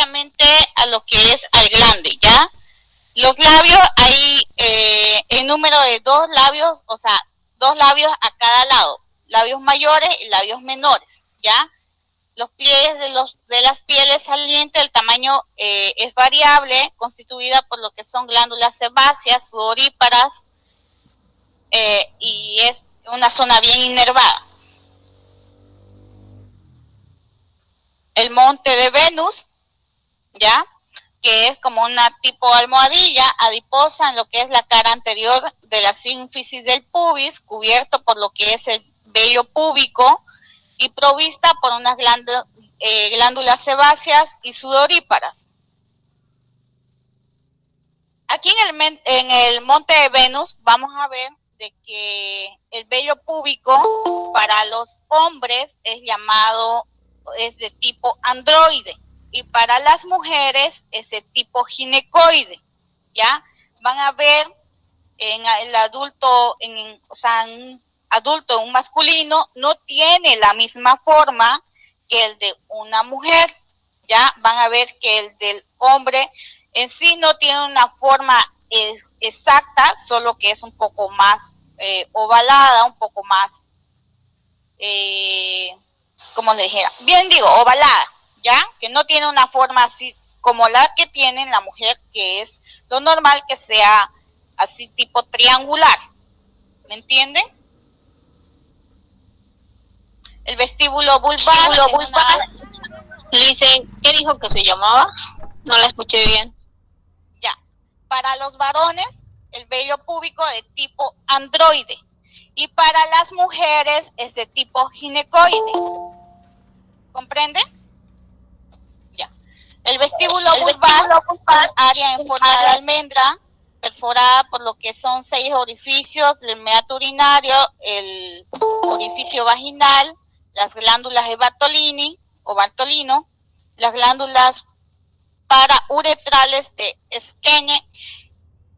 directamente a lo que es al glande, ¿ya? Los labios, hay el número de dos labios, o sea, dos labios a cada lado, labios mayores y labios menores, ¿ya? Los pliegues de las pieles salientes, el tamaño es variable, constituida por lo que son glándulas sebáceas, sudoríparas, y es una zona bien inervada. El monte de Venus, ¿ya? Que es como una tipo almohadilla adiposa en lo que es la cara anterior de la sínfisis del pubis, cubierto por lo que es el vello púbico y provista por unas glándulas sebáceas y sudoríparas. Aquí en el monte de Venus vamos a ver de que el vello púbico para los hombres es de tipo androide, y para las mujeres es de tipo ginecoide, ¿ya? Van a ver en el adulto, o sea, un adulto, un masculino, no tiene la misma forma que el de una mujer, ¿ya? Van a ver que el del hombre en sí no tiene una forma exacta, solo que es un poco más ovalada, un poco más, como le dijera, bien digo, ovalada, ¿ya? Que no tiene una forma así como la que tiene la mujer, que es lo normal que sea así tipo triangular, ¿me entienden? El vestíbulo vulvar. Dice, ¿qué dijo que se llamaba? No la escuché bien. Ya, para los varones, el vello púbico de tipo androide, y para las mujeres es de tipo ginecoide. ¿Comprende? Ya. El vestíbulo vulvar, área en forma de almendra, perforada por lo que son 6 orificios, el meato urinario, el orificio vaginal, las glándulas de Bartolini o Bartolino, las glándulas parauretrales de Skene.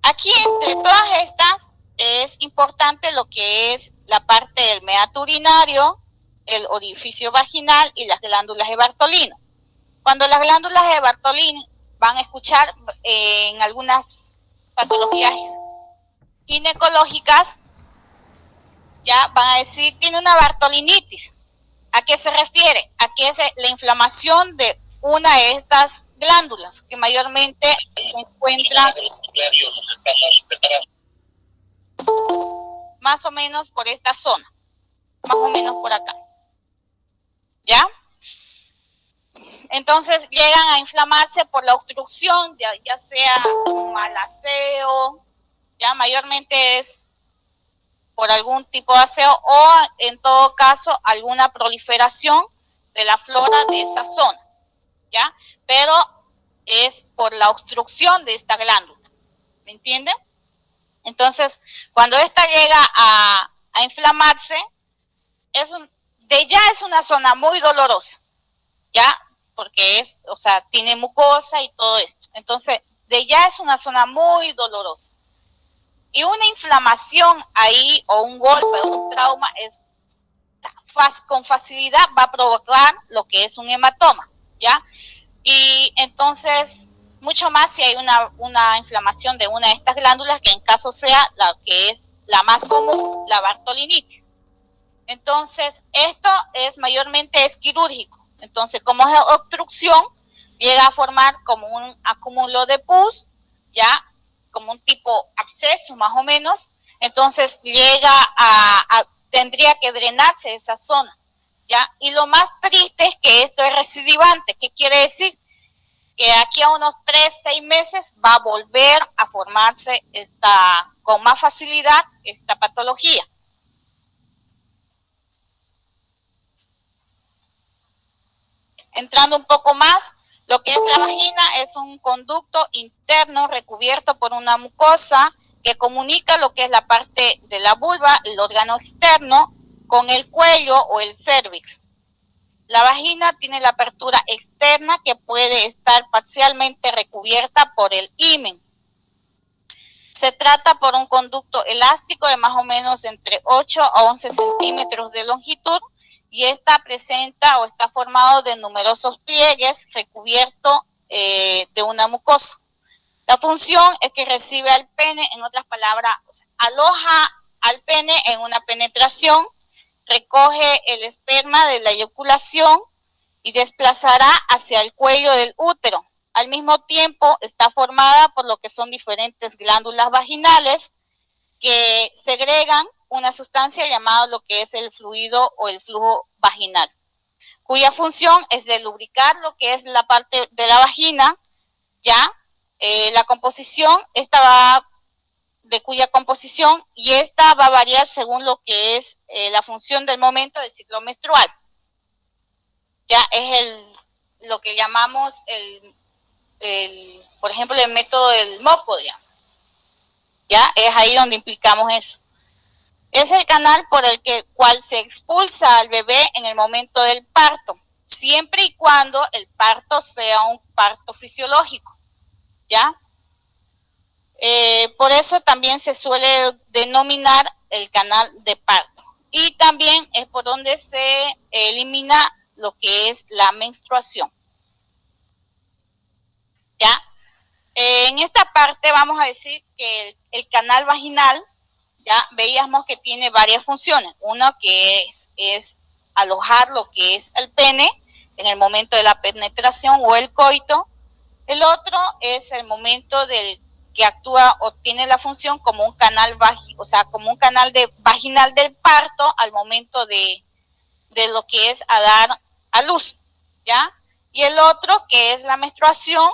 Aquí entre todas estas es importante lo que es la parte del meato urinario, el orificio vaginal y las glándulas de Bartolino. Cuando las glándulas de Bartolini van a escuchar en algunas patologías ginecológicas, ya van a decir tiene una bartolinitis. ¿A qué se refiere? A que es la inflamación de una de estas glándulas que mayormente se encuentra más o menos por esta zona, más o menos por acá, ¿ya? Entonces llegan a inflamarse por la obstrucción, ya sea un mal aseo, ya mayormente es por algún tipo de aseo, o en todo caso alguna proliferación de la flora de esa zona, ¿ya? Pero es por la obstrucción de esta glándula, ¿me entienden? Entonces, cuando esta llega a inflamarse, ya es una zona muy dolorosa, ¿ya? Porque o sea, tiene mucosa y todo esto. Entonces, de ya es una zona muy dolorosa. Y una inflamación ahí, o un golpe, o un trauma, con facilidad va a provocar lo que es un hematoma, ¿ya? Y entonces, mucho más si hay una inflamación de una de estas glándulas, que en caso sea la que es la más común, la bartolinitis. Entonces, esto mayormente es quirúrgico. Entonces, como es obstrucción, llega a formar como un acúmulo de pus, ya, como un tipo absceso más o menos. Entonces, tendría que drenarse esa zona, ya. Y lo más triste es que esto es recidivante. ¿Qué quiere decir? Que aquí a unos 3-6 meses va a volver a formarse con más facilidad esta patología. Entrando un poco más, lo que es la vagina es un conducto interno recubierto por una mucosa que comunica lo que es la parte de la vulva, el órgano externo, con el cuello o el cérvix. La vagina tiene la apertura externa que puede estar parcialmente recubierta por el himen. Se trata por un conducto elástico de más o menos entre 8 a 11 centímetros de longitud, y esta presenta o está formado de numerosos pliegues recubierto de una mucosa. La función es que recibe al pene, en otras palabras, o sea, aloja al pene en una penetración, recoge el esperma de la eyaculación y desplazará hacia el cuello del útero. Al mismo tiempo está formada por lo que son diferentes glándulas vaginales que segregan una sustancia llamada lo que es el fluido o el flujo vaginal, cuya función es de lubricar lo que es la parte de la vagina, ¿ya? La composición, de cuya composición, y esta va a variar según lo que es la función del momento del ciclo menstrual. Ya es lo que llamamos por ejemplo, el método del moco, digamos. Ya es ahí donde implicamos eso. Es el canal por el cual se expulsa al bebé en el momento del parto, siempre y cuando el parto sea un parto fisiológico, ¿ya? Por eso también se suele denominar el canal de parto. Y también es por donde se elimina lo que es la menstruación, ¿ya? En esta parte vamos a decir que el canal vaginal, ya veíamos que tiene varias funciones. Una que es alojar lo que es el pene en el momento de la penetración o el coito. El otro es el momento que actúa o tiene la función como un canal como un canal vaginal del parto al momento de lo que es a dar a luz, ¿ya? Y el otro que es la menstruación,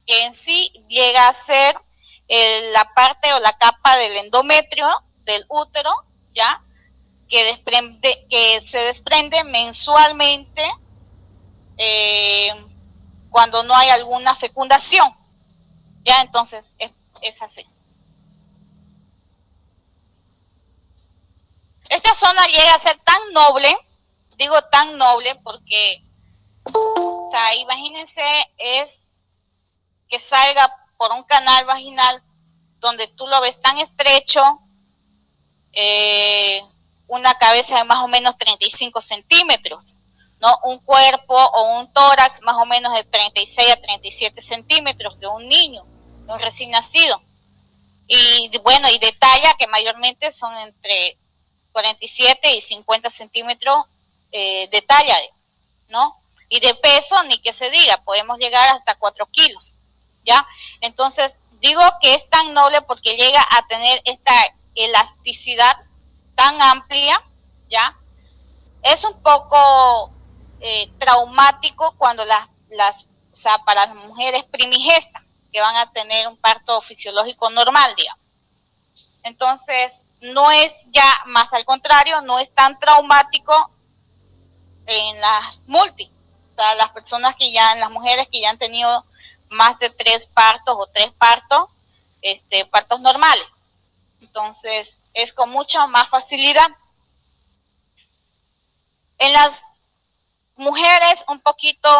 que en sí llega a ser la parte o la capa del endometrio del útero, ¿ya? Que se desprende mensualmente cuando no hay alguna fecundación, ¿ya? Entonces es así. Esta zona llega a ser tan noble, digo tan noble porque, o sea, imagínense, es que salga por un canal vaginal donde tú lo ves tan estrecho, una cabeza de más o menos 35 centímetros, ¿no? Un cuerpo o un tórax más o menos de 36 a 37 centímetros de un niño, de un recién nacido. Y bueno, y de talla que mayormente son entre 47 y 50 centímetros de talla, ¿no? Y de peso, ni que se diga, podemos llegar hasta 4 kilos, ¿ya? Entonces, digo que es tan noble porque llega a tener esta elasticidad tan amplia, ¿ya? Es un poco traumático cuando o sea, para las mujeres primigestas que van a tener un parto fisiológico normal, digamos. Entonces, no es ya, más al contrario, no es tan traumático en las multi, o sea, las mujeres que ya han tenido más de 3 partos o 3 partos, partos normales. Entonces, es con mucha más facilidad. En las mujeres un poquito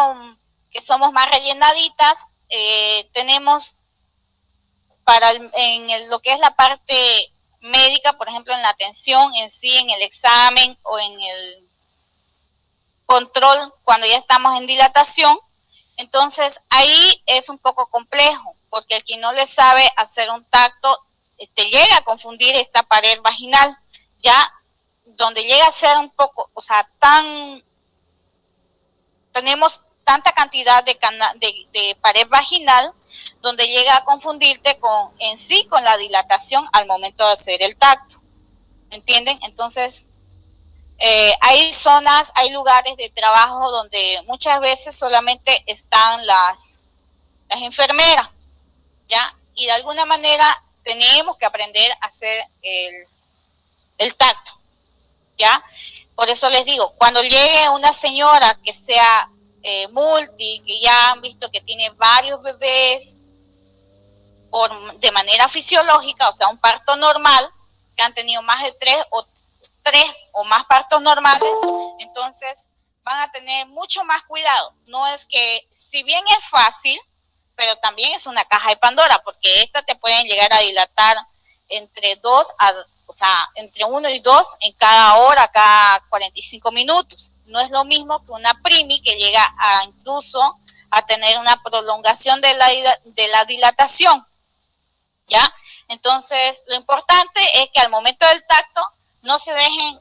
que somos más rellenaditas, tenemos lo que es la parte médica, por ejemplo, en la atención en sí, en el examen o en el control cuando ya estamos en dilatación. Entonces ahí es un poco complejo porque el que no le sabe hacer un tacto llega a confundir esta pared vaginal, ya donde llega a ser un poco, o sea, tenemos tanta cantidad de pared vaginal donde llega a confundirte en sí con la dilatación al momento de hacer el tacto, ¿entienden? Entonces hay lugares de trabajo donde muchas veces solamente están las enfermeras, ¿ya? Y de alguna manera tenemos que aprender a hacer el tacto, ¿ya? Por eso les digo, cuando llegue una señora que sea multi, que ya han visto que tiene varios bebés de manera fisiológica, o sea, un parto normal, que han tenido más de 3 o más partos normales, entonces van a tener mucho más cuidado. No es que, si bien es fácil, pero también es una caja de Pandora, porque esta te pueden llegar a dilatar entre 1 y 2 en cada hora, cada 45 minutos. No es lo mismo que una primi que llega incluso a tener una prolongación de la dilatación, ¿ya? Entonces, lo importante es que al momento del tacto no se dejen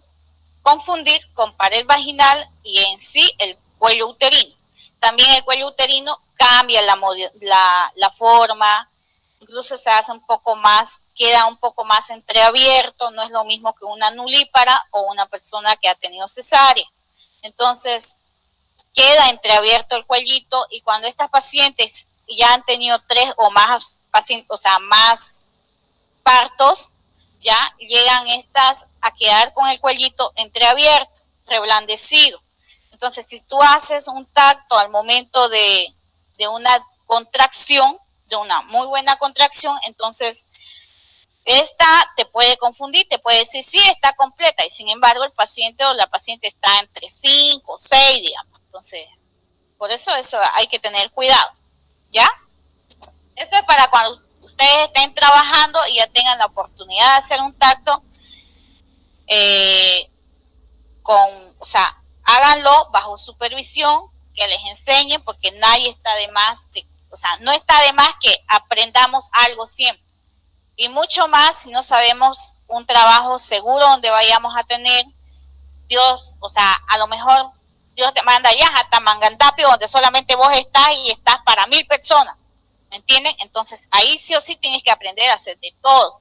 confundir con pared vaginal y en sí el cuello uterino. También el cuello uterino cambia la forma, incluso se hace un poco más, queda un poco más entreabierto, no es lo mismo que una nulípara o una persona que ha tenido cesárea. Entonces, queda entreabierto el cuellito y cuando estas pacientes ya han tenido 3 o más pacientes, o sea, más partos, ya llegan estas a quedar con el cuellito entreabierto, reblandecido. Entonces, si tú haces un tacto al momento de una contracción, de una muy buena contracción, entonces esta te puede confundir, te puede decir, sí, está completa, y sin embargo el paciente o la paciente está entre 5 o 6, digamos. Entonces, por eso hay que tener cuidado, ¿ya? Eso es para cuando ustedes estén trabajando y ya tengan la oportunidad de hacer un tacto, o sea, háganlo bajo supervisión, que les enseñen, porque nadie está de más, o sea, no está de más que aprendamos algo siempre. Y mucho más si no sabemos un trabajo seguro donde vayamos a tener, Dios, o sea, a lo mejor Dios te manda allá hasta Mangantapio, donde solamente vos estás y estás para 1000 personas, ¿me entienden? Entonces, ahí sí o sí tienes que aprender a hacer de todo.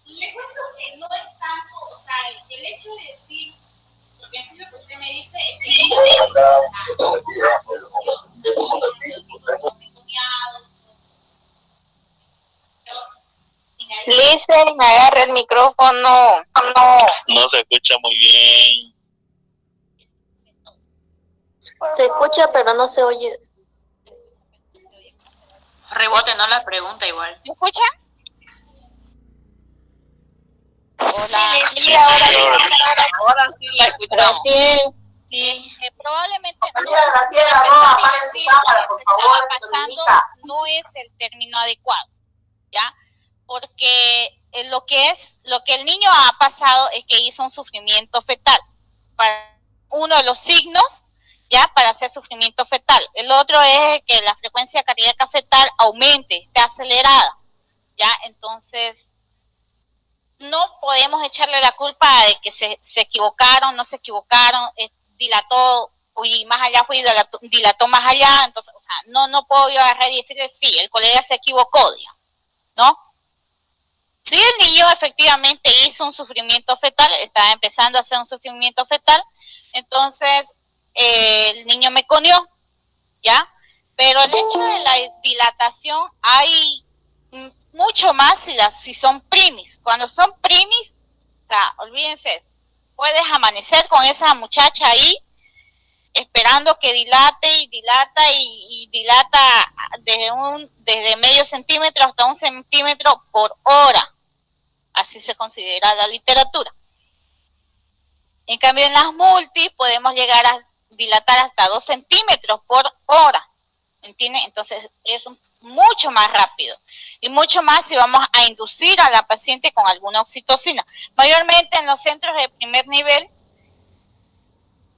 Le cuento que no es tanto, o sea, el hecho de decir, porque es lo que usted me dice, es que Listen, agarra el micrófono. No se escucha muy bien. Se escucha, pero no se oye. Rebote, no la pregunta igual. ¿Me escuchan? Hola. Sí, ahora sí la escuchamos. Sí. Probablemente no, empezar a decir lo que se estaba pasando no es el término adecuado, ¿ya? Porque lo que el niño ha pasado es que hizo un sufrimiento fetal. Para uno de los signos, ya, para hacer sufrimiento fetal. El otro es que la frecuencia cardíaca fetal aumente, esté acelerada, ya. Entonces, no podemos echarle la culpa de que se equivocaron, no se equivocaron, dilató, y más allá fue dilató más allá. Entonces, o sea, no puedo yo agarrar y decirle, sí, el colega se equivocó, digamos, ¿no? Si el niño efectivamente hizo un sufrimiento fetal, estaba empezando a hacer un sufrimiento fetal, entonces el niño meconió, ¿ya? Pero el hecho de la dilatación hay mucho más si son primis. Cuando son primis, o sea, olvídense, puedes amanecer con esa muchacha ahí esperando que dilate y dilata y dilata desde medio centímetro hasta 1 centímetro por hora. Así se considera la literatura. En cambio, en las multis podemos llegar a dilatar hasta 2 centímetros por hora. ¿Entienden? Entonces es mucho más rápido. Y mucho más si vamos a inducir a la paciente con alguna oxitocina. Mayormente en los centros de primer nivel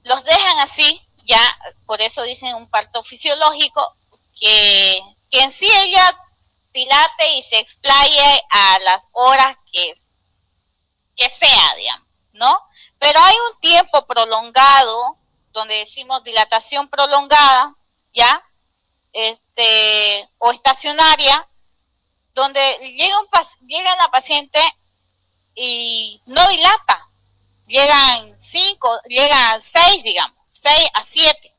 los dejan así, ya, por eso dicen un parto fisiológico, que en sí ella dilate y se explaye a las horas que sea, digamos, ¿no? Pero hay un tiempo prolongado donde decimos dilatación prolongada, ¿ya? O estacionaria, donde llega la paciente y no dilata, llegan 5, llegan 6, digamos, 6 a 7,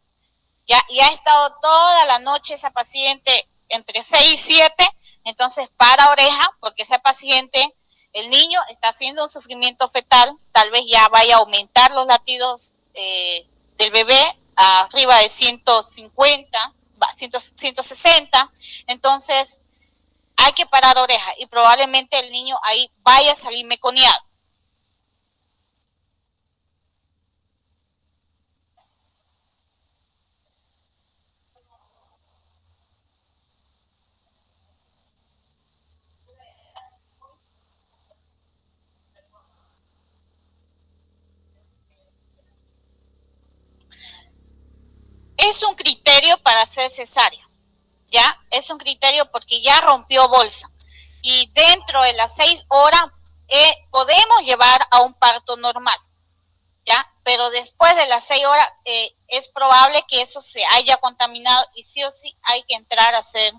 ¿ya? Y ha estado toda la noche esa paciente entre 6 y 7, entonces para oreja, porque esa paciente, el niño está haciendo un sufrimiento fetal, tal vez ya vaya a aumentar los latidos del bebé arriba de 150, 160, entonces hay que parar oreja y probablemente el niño ahí vaya a salir meconeado. Es un criterio para hacer cesárea, ¿ya? Es un criterio porque ya rompió bolsa. Y dentro de las 6 horas podemos llevar a un parto normal, ¿ya? Pero después de las 6 horas es probable que eso se haya contaminado y sí o sí hay que entrar a hacer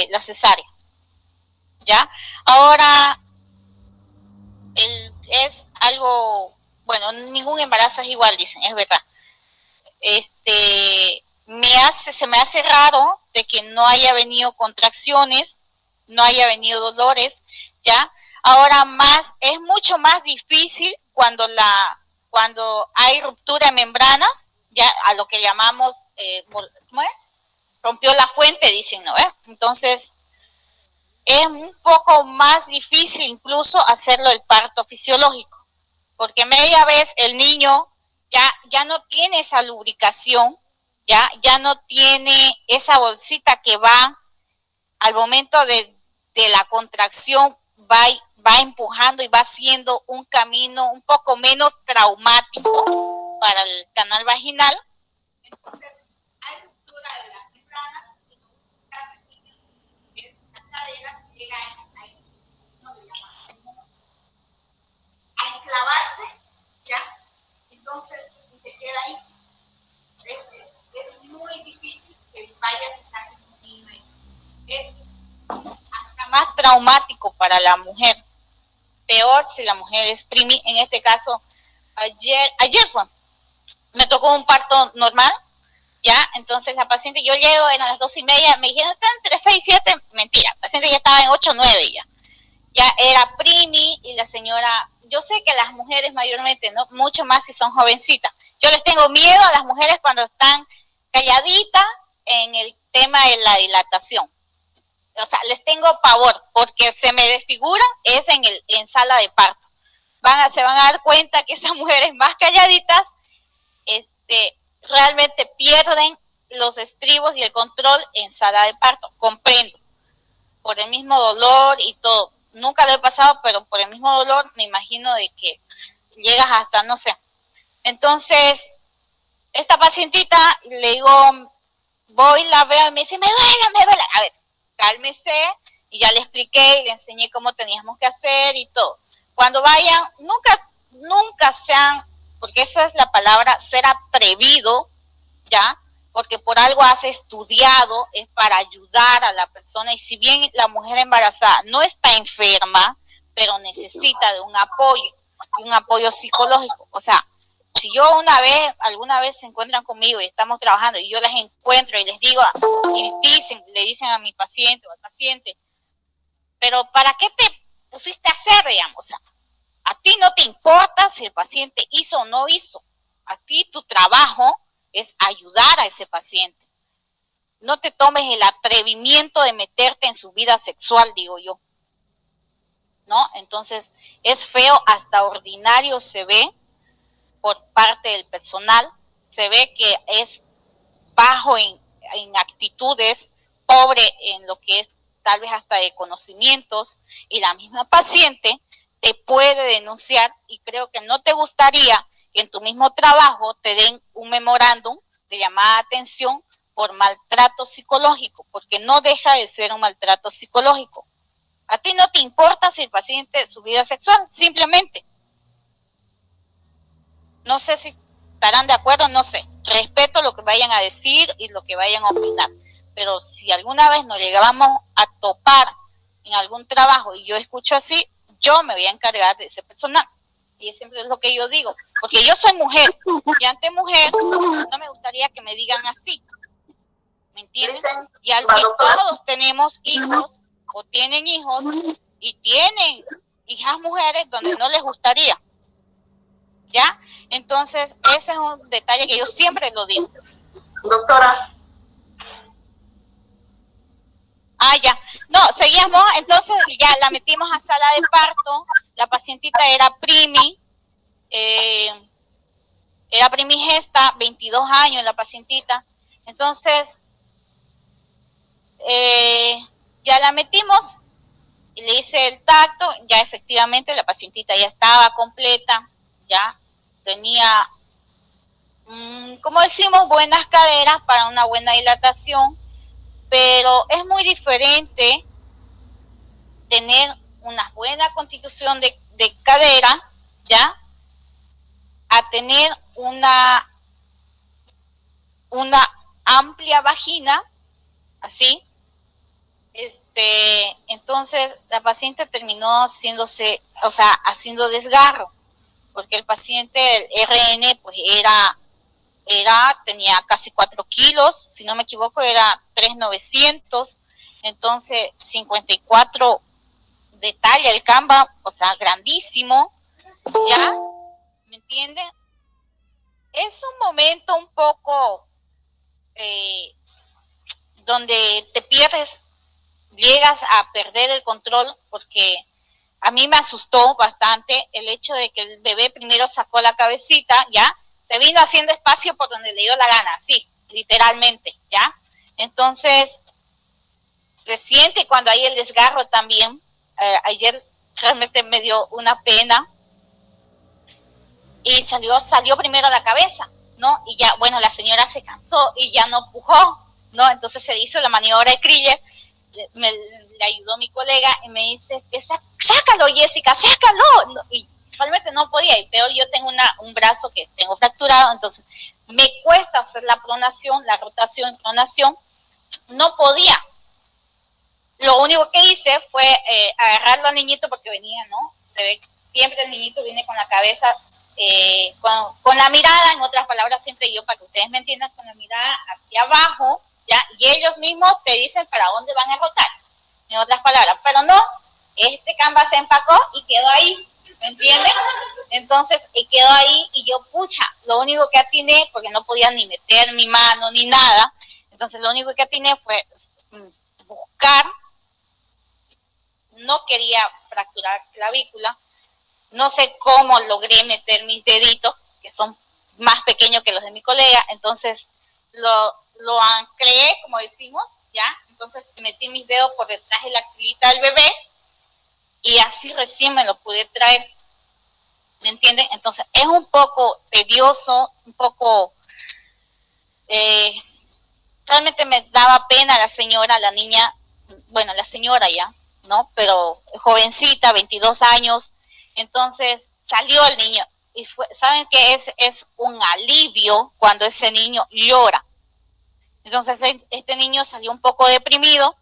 la cesárea, ¿ya? Ahora, es algo, bueno, ningún embarazo es igual, dicen, es verdad. Se me hace raro de que no haya venido contracciones, no haya venido dolores, ¿ya? Ahora es mucho más difícil cuando hay ruptura de membranas, ya a lo que llamamos, ¿cómo es? Rompió la fuente, dicen, ¿no? Entonces, es un poco más difícil incluso hacerlo el parto fisiológico, porque media vez el niño ya no tiene esa lubricación, ya no tiene esa bolsita que va al momento de la contracción, va empujando y va haciendo un camino un poco menos traumático para el canal vaginal. Entonces, hay ruptura de las membranas y las caderas llegan ahí, no le llaman, a enclavarse, ¿ya? Entonces, se queda ahí. Es muy difícil que vaya a estar en un niño. Es hasta más traumático para la mujer. Peor si la mujer es primi. En este caso, ayer me tocó un parto normal, ¿ya? Entonces la paciente, yo llego, eran las 2:30, me dijeron, está entre 6 y 7, mentira, la paciente ya estaba en 8 o 9 ya era primi y la señora, yo sé que las mujeres mayormente, no mucho más si son jovencitas, yo les tengo miedo a las mujeres cuando están calladitas en el tema de la dilatación, o sea, les tengo pavor, porque se me desfiguran, es en sala de parto, se van a dar cuenta que esas mujeres más calladitas, realmente pierden los estribos y el control en sala de parto, comprendo, por el mismo dolor y todo. Nunca lo he pasado, pero por el mismo dolor me imagino de que llegas hasta, no sé. Entonces, esta pacientita, le digo, voy, la veo y me dice, me duele. A ver, cálmese, y ya le expliqué y le enseñé cómo teníamos que hacer y todo. Cuando vayan, nunca sean, porque eso es la palabra, ser atrevido, ¿ya? Porque por algo has estudiado, es para ayudar a la persona, y si bien la mujer embarazada no está enferma, pero necesita de un apoyo psicológico, o sea, si yo alguna vez se encuentran conmigo y estamos trabajando y yo las encuentro y les digo, y le dicen a mi paciente o al paciente, pero ¿para qué te pusiste a hacer, digamos? O sea, a ti no te importa si el paciente hizo o no hizo, a ti tu trabajo es ayudar a ese paciente. No te tomes el atrevimiento de meterte en su vida sexual, digo yo, ¿no? Entonces, es feo, hasta ordinario se ve por parte del personal, se ve que es bajo en actitudes, pobre en lo que es tal vez hasta de conocimientos, y la misma paciente te puede denunciar, y creo que no te gustaría que en tu mismo trabajo te den un memorándum de llamada de atención por maltrato psicológico, porque no deja de ser un maltrato psicológico. A ti no te importa si el paciente, su vida sexual, simplemente. No sé si estarán de acuerdo, no sé. Respeto lo que vayan a decir y lo que vayan a opinar. Pero si alguna vez nos llegamos a topar en algún trabajo y yo escucho así, yo me voy a encargar de ese personal. Y siempre es lo que yo digo, porque yo soy mujer, y ante mujer no me gustaría que me digan así, ¿me entienden? Y al que todos tenemos hijos, o tienen hijos, y tienen hijas mujeres donde no les gustaría, ¿ya? Entonces, ese es un detalle que yo siempre lo digo. Doctora. Ya. No, seguíamos, entonces ya la metimos a sala de parto. La pacientita era primigesta, 22 años la pacientita. Entonces, ya la metimos y le hice el tacto. Ya efectivamente la pacientita ya estaba completa, ya tenía, como decimos, buenas caderas para una buena dilatación. Pero es muy diferente tener una buena constitución de cadera, ¿ya? A tener una amplia vagina, así. Entonces, la paciente terminó haciendo desgarro, porque el paciente, el RN, pues tenía casi 4 kilos, si no me equivoco era 3,900, entonces 54 de talla el Canva, o sea, grandísimo, ¿ya? ¿Me entienden? Es un momento un poco donde te pierdes, llegas a perder el control, porque a mí me asustó bastante el hecho de que el bebé primero sacó la cabecita, ¿ya? Se vino haciendo espacio por donde le dio la gana, sí, literalmente, ¿ya? Entonces, se siente cuando hay el desgarro también. Ayer realmente me dio una pena. Y salió primero la cabeza, ¿no? Y ya, bueno, la señora se cansó y ya no pujó, ¿no? Entonces se hizo la maniobra de Krieger, le ayudó mi colega y me dice, sácalo, Jessica, sácalo. Y realmente no podía, y peor, yo tengo un brazo que tengo fracturado, entonces me cuesta hacer la pronación, la rotación, pronación, no podía. Lo único que hice fue agarrarlo al niñito porque venía, ¿no? Siempre el niñito viene con la cabeza, con la mirada, en otras palabras, siempre yo, para que ustedes me entiendan, con la mirada hacia abajo, ¿ya? Y ellos mismos te dicen para dónde van a rotar, en otras palabras, pero no, Canva se empacó y quedó ahí. ¿Me entienden? Entonces, quedó ahí y yo, lo único que atiné, porque no podía ni meter mi mano ni nada, entonces lo único que atiné fue buscar, no quería fracturar clavícula, no sé cómo logré meter mis deditos, que son más pequeños que los de mi colega, entonces lo anclé, como decimos, ¿ya? Entonces metí mis dedos por detrás de la axilita del bebé, y así recién me lo pude traer, ¿me entienden? Entonces es un poco tedioso, un poco, realmente me daba pena la señora, la niña, bueno, la señora ya, ¿no? Pero jovencita, 22 años, entonces salió el niño, y ¿saben qué es un alivio cuando ese niño llora? Entonces este niño salió un poco deprimido,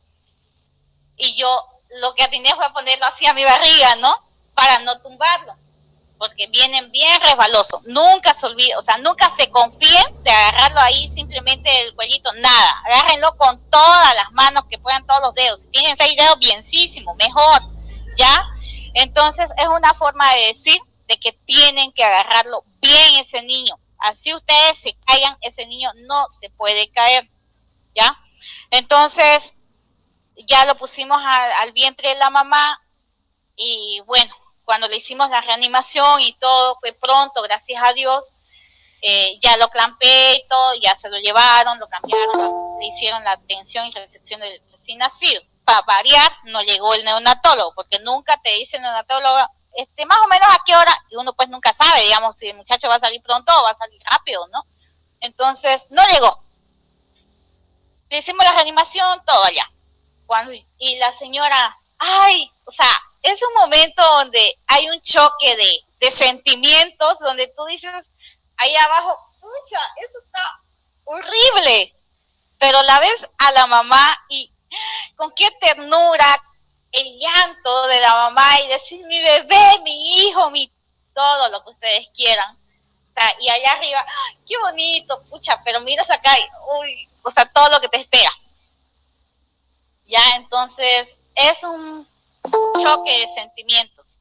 y yo lo que atiné fue ponerlo así a mi barriga, ¿no? Para no tumbarlo, porque vienen bien resbalosos. Nunca se olviden, o sea, nunca se confíen de agarrarlo ahí simplemente el cuellito, nada. Agárrenlo con todas las manos que puedan, todos los dedos. Si tienen 6 dedos, bienísimo, mejor, ¿ya? Entonces es una forma de decir de que tienen que agarrarlo bien ese niño. Así ustedes se caigan, ese niño no se puede caer, ¿ya? Entonces ya lo pusimos al vientre de la mamá, y bueno, cuando le hicimos la reanimación y todo fue pronto, gracias a Dios, ya lo clampé y todo, ya se lo llevaron, lo cambiaron, le hicieron la atención y recepción del recién nacido. Para variar, no llegó el neonatólogo, porque nunca te dice el neonatólogo, más o menos a qué hora, y uno pues nunca sabe, digamos, si el muchacho va a salir pronto o va a salir rápido, ¿no? Entonces, no llegó. Le hicimos la reanimación, todo allá. Y la señora, o sea, es un momento donde hay un choque de sentimientos, donde tú dices, ahí abajo, pucha, eso está horrible. Pero la ves a la mamá y con qué ternura, el llanto de la mamá y decir mi bebé, mi hijo, mi todo lo que ustedes quieran. O sea, y allá arriba, ¡ay, qué bonito, pucha! Pero miras acá y, uy, o sea, todo lo que te espera. Ya, entonces, es un choque de sentimientos.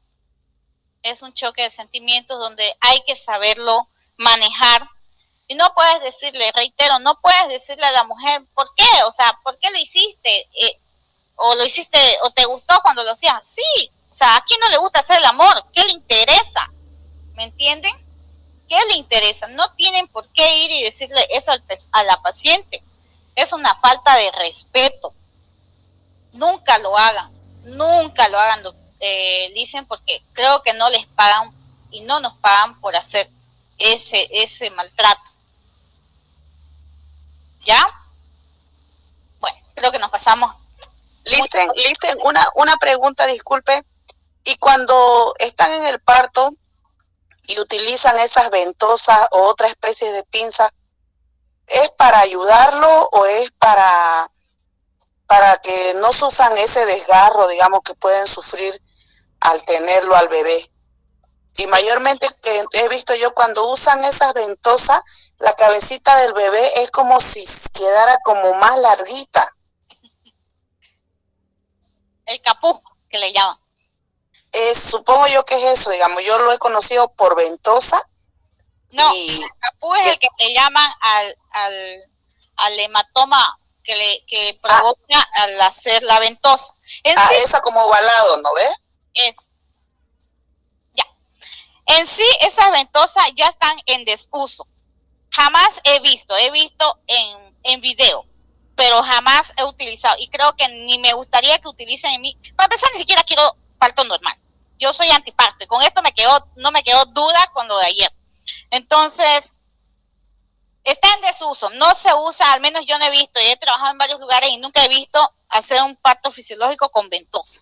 Es un choque de sentimientos donde hay que saberlo manejar. Y no puedes decirle, reitero, no puedes decirle a la mujer, ¿por qué? O sea, ¿por qué lo hiciste? O lo hiciste, o te gustó cuando lo hacías. Sí, o sea, ¿a quién no le gusta hacer el amor? ¿Qué le interesa? ¿Me entienden? ¿Qué le interesa? No tienen por qué ir y decirle eso a la paciente. Es una falta de respeto. Nunca lo hagan, dicen, porque creo que no les pagan y no nos pagan por hacer ese maltrato. ¿Ya? Bueno, creo que nos pasamos. Listen, una pregunta, disculpe. Y cuando están en el parto y utilizan esas ventosas o otra especie de pinza, ¿es para ayudarlo o es para que no sufran ese desgarro, digamos, que pueden sufrir al tenerlo al bebé? Y mayormente que he visto yo cuando usan esas ventosas, la cabecita del bebé es como si quedara como más larguita. El capú, que le llaman. Supongo yo que es eso, digamos, yo lo he conocido por ventosa. No, el capú es el que le llaman al hematoma que provoca al hacer la ventosa. Sí, esa como ovalado, ¿no ves? Es. Ya. En sí, esas ventosas ya están en desuso. Jamás he visto en video, pero jamás he utilizado. Y creo que ni me gustaría que utilicen en mí. Para empezar, ni siquiera quiero parto normal. Yo soy antiparto y con esto no me quedó duda con lo de ayer. Entonces, está en desuso, no se usa, al menos yo no he visto, y he trabajado en varios lugares y nunca he visto hacer un parto fisiológico con ventosa.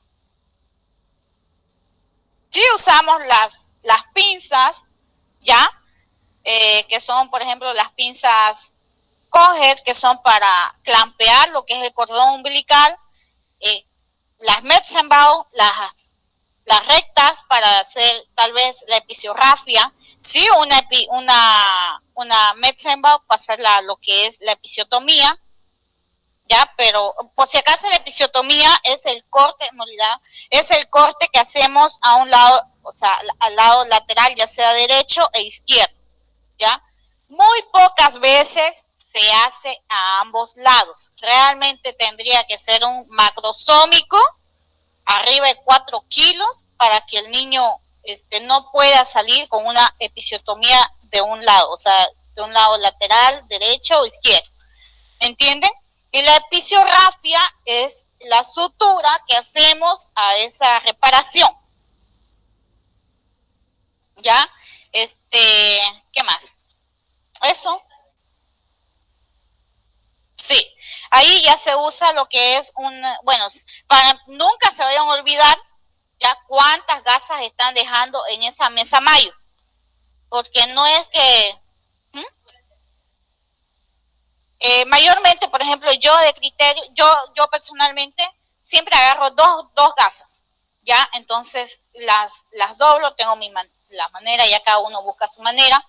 Sí usamos las pinzas, ya, que son, por ejemplo, las pinzas Coger, que son para clampear lo que es el cordón umbilical, las Metzenbau, las rectas para hacer tal vez la episiorrafia, sí, una Metzenbau para hacer lo que es la episiotomía, ya, pero por si acaso la episiotomía es el corte, es el corte que hacemos a un lado, o sea, al lado lateral, ya sea derecho e izquierdo, ya. Muy pocas veces se hace a ambos lados. Realmente tendría que ser un macrosómico arriba de 4 kilos para que el niño no pueda salir con una episiotomía de un lado, o sea, de un lado lateral, derecho o izquierdo. ¿Me entienden? Y la episiorrafia es la sutura que hacemos a esa reparación. ¿Ya? ¿Qué más? Eso. Sí, ahí ya se usa lo que es para nunca se vayan a olvidar ya cuántas gasas están dejando en esa mesa mayo, porque no es que mayormente, por ejemplo, yo de criterio, yo personalmente siempre agarro dos gasas, ya, entonces las doblo, tengo la manera, ya cada uno busca su manera,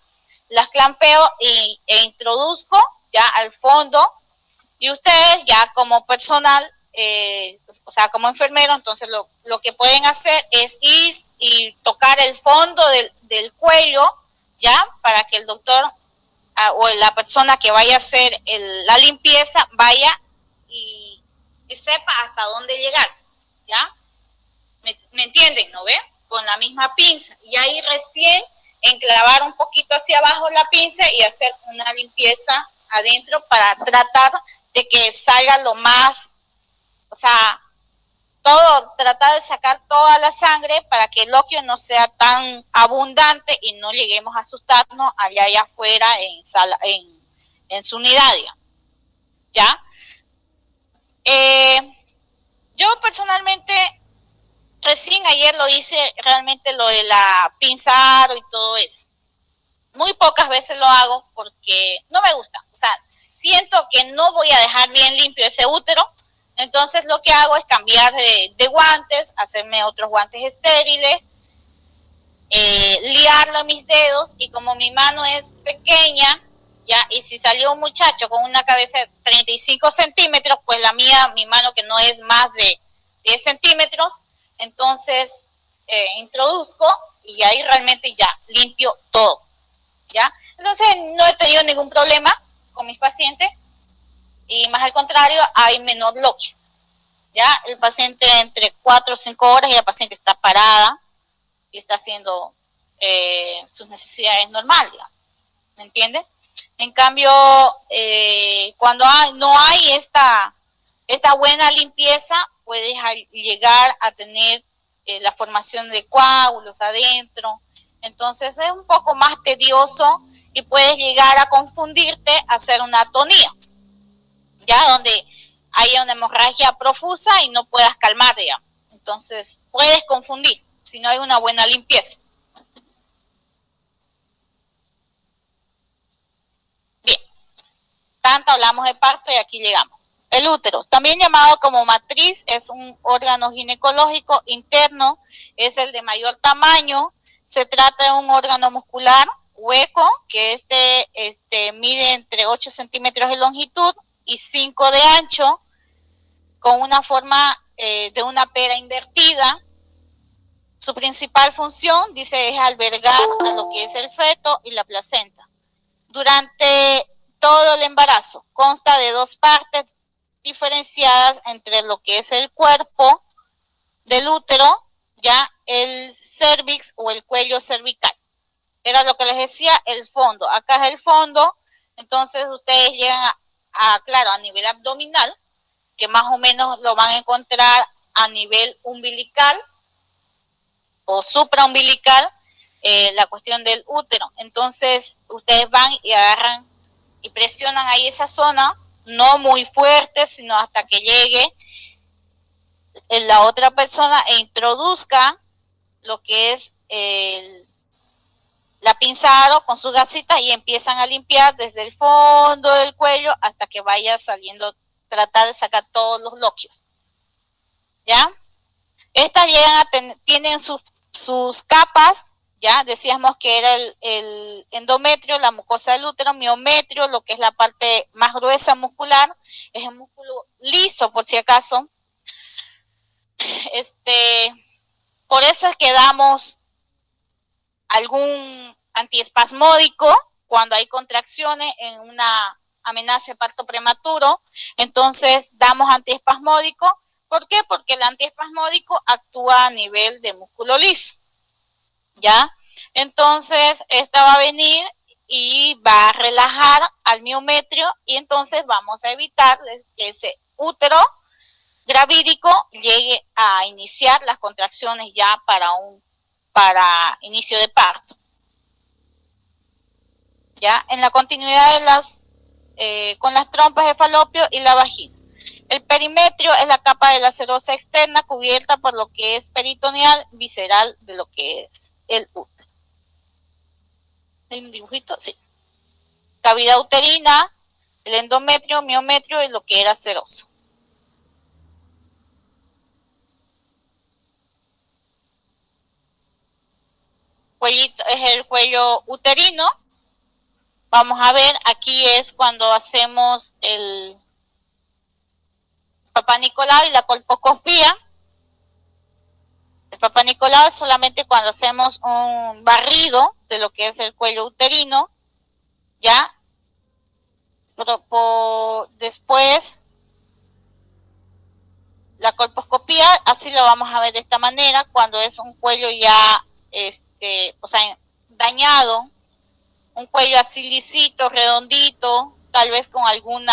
las clampeo e introduzco ya al fondo. Y ustedes ya como personal, o sea, como enfermero, entonces lo que pueden hacer es ir y tocar el fondo del cuello, ya, para que el doctor o la persona que vaya a hacer la limpieza vaya y sepa hasta dónde llegar, ¿ya? ¿Me entienden, no ve? Con la misma pinza. Y ahí recién enclavar un poquito hacia abajo la pinza y hacer una limpieza adentro para tratar de que salga lo más, o sea, tratar de sacar toda la sangre para que el loquio no sea tan abundante y no lleguemos a asustarnos allá afuera en su unidad, ¿ya? Yo personalmente, recién ayer lo hice realmente lo de la pinza aro y todo eso, muy pocas veces lo hago porque no me gusta. O sea, siento que no voy a dejar bien limpio ese útero. Entonces lo que hago es cambiar de guantes, hacerme otros guantes estériles, liarlo a mis dedos, y como mi mano es pequeña, ya, y si salió un muchacho con una cabeza de 35 centímetros, pues la mía, mi mano que no es más de 10 centímetros, entonces introduzco y ahí realmente ya limpio todo, ¿ya? Entonces no he tenido ningún problema con mis pacientes, y más al contrario, hay menor loquio. Ya el paciente entre 4 o 5 horas y la paciente está parada y está haciendo sus necesidades normales, ¿me entiende? En cambio, cuando no hay esta buena limpieza, puedes llegar a tener la formación de coágulos adentro. Entonces es un poco más tedioso y puedes llegar a confundirte, a hacer una atonía, ya donde haya una hemorragia profusa y no puedas calmar, digamos. Entonces puedes confundir si no hay una buena limpieza. Bien, tanto hablamos de parto y aquí llegamos. El útero, también llamado como matriz, es un órgano ginecológico interno, es el de mayor tamaño. Se trata de un órgano muscular hueco que mide entre 8 centímetros de longitud y 5 de ancho, con una forma de una pera invertida. Su principal función, dice, es albergar a lo que es el feto y la placenta. Durante todo el embarazo consta de 2 partes diferenciadas entre lo que es el cuerpo del útero, ya el cervix o el cuello cervical. Era lo que les decía, el fondo. Acá es el fondo, entonces ustedes llegan claro, a nivel abdominal, que más o menos lo van a encontrar a nivel umbilical o supraumbilical, la cuestión del útero. Entonces ustedes van y agarran y presionan ahí esa zona, no muy fuerte, sino hasta que llegue la otra persona e introduzca lo que es la pinzada con sus gasitas y empiezan a limpiar desde el fondo del cuello hasta que vaya saliendo, tratar de sacar todos los loquios, ¿ya? Estas tienen sus capas, ya decíamos que era el endometrio, la mucosa del útero, miometrio, lo que es la parte más gruesa muscular, es el músculo liso por si acaso. Por eso es que damos algún antiespasmódico cuando hay contracciones en una amenaza de parto prematuro. Entonces damos antiespasmódico. ¿Por qué? Porque el antiespasmódico actúa a nivel de músculo liso, ¿ya? Entonces esta va a venir y va a relajar al miometrio, y entonces vamos a evitar que ese útero gravídico llegue a iniciar las contracciones ya para inicio de parto. Ya en la continuidad de con las trompas de falopio y la vagina. El perimetrio es la capa de la serosa externa cubierta por lo que es peritoneal, visceral de lo que es el útero. ¿Hay un dibujito? Sí. Cavidad uterina, el endometrio, miometrio y lo que era serosa. Cuellito es el cuello uterino. Vamos a ver, aquí es cuando hacemos el Papá Nicolau y la colposcopía. El Papá Nicolau es solamente cuando hacemos un barrido de lo que es el cuello uterino, ¿ya? Después, la colposcopía, así lo vamos a ver de esta manera, cuando es un cuello ya, o sea, dañado, un cuello así lisito, redondito, tal vez con algún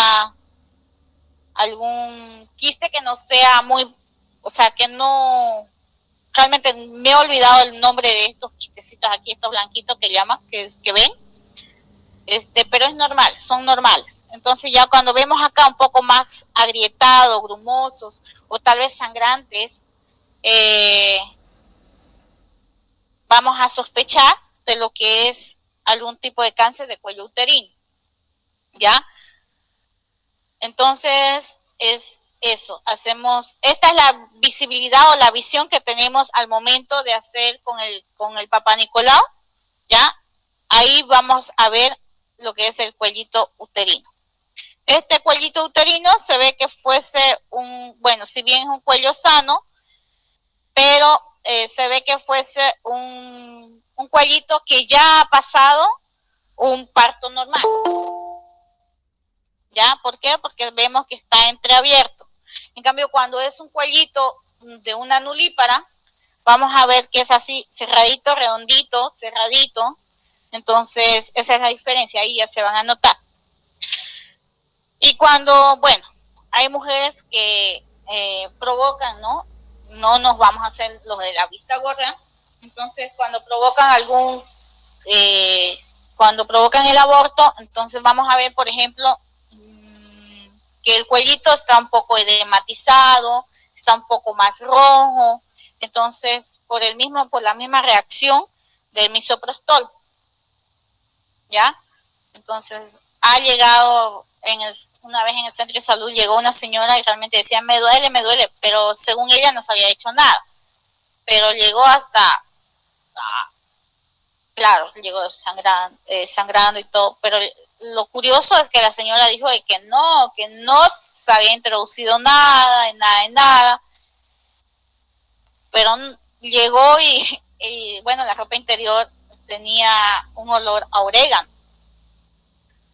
quiste que no sea muy, o sea, que no, realmente me he olvidado el nombre de estos quistecitos aquí, estos blanquitos que llaman, que ven, pero es normal, son normales. Entonces ya cuando vemos acá un poco más agrietados, grumosos o tal vez sangrantes, vamos a sospechar de lo que es algún tipo de cáncer de cuello uterino, ¿ya? Entonces, es eso, esta es la visibilidad o la visión que tenemos al momento de hacer con el Papá Nicolau, ¿ya? Ahí vamos a ver lo que es el cuellito uterino. Este cuellito uterino se ve que fuese si bien es un cuello sano, pero se ve que fuese un cuellito que ya ha pasado un parto normal. ¿Ya? ¿Por qué? Porque vemos que está entreabierto. En cambio, cuando es un cuellito de una nulípara, vamos a ver que es así, cerradito, redondito, cerradito. Entonces, esa es la diferencia, ahí ya se van a notar. Y cuando, hay mujeres que provocan, ¿no? No nos vamos a hacer los de la vista gorda. Entonces, cuando provocan cuando provocan el aborto, entonces vamos a ver, por ejemplo, que el cuellito está un poco edematizado, está un poco más rojo, entonces por la misma reacción del misoprostol, ¿ya? Entonces ha llegado una vez en el centro de salud llegó una señora y realmente decía me duele, pero según ella no se había hecho nada, pero llegó hasta claro, llegó sangrando y todo, pero lo curioso es que la señora dijo de que no se había introducido nada, pero llegó y la ropa interior tenía un olor a orégano.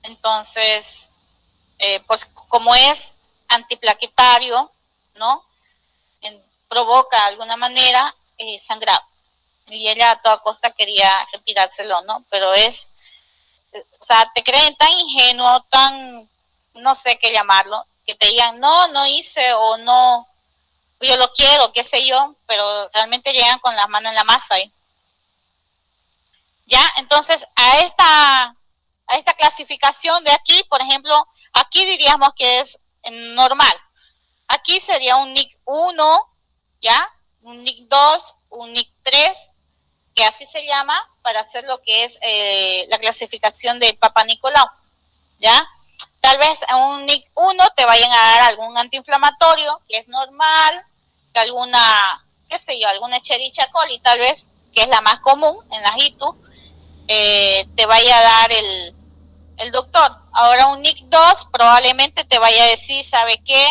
Entonces, pues como es antiplaquetario, ¿no? Provoca de alguna manera sangrado. Y ella a toda costa quería retirárselo, ¿no? Pero te creen tan ingenuo, tan, no sé qué llamarlo, que te digan, no hice o no, yo lo quiero, qué sé yo, pero realmente llegan con las manos en la masa ahí. Ya, entonces a esta clasificación de aquí, por ejemplo, aquí diríamos que es normal. Aquí sería un NIC 1, ¿ya? Un NIC 2, un NIC 3, que así se llama para hacer lo que es la clasificación de Papá Nicolau, ¿ya? Tal vez en un NIC 1 te vayan a dar algún antiinflamatorio, que es normal, que alguna Escherichia coli, tal vez, que es la más común en las ITU, te vaya a dar el doctor. Ahora un NIC 2 probablemente te vaya a decir, ¿sabe qué?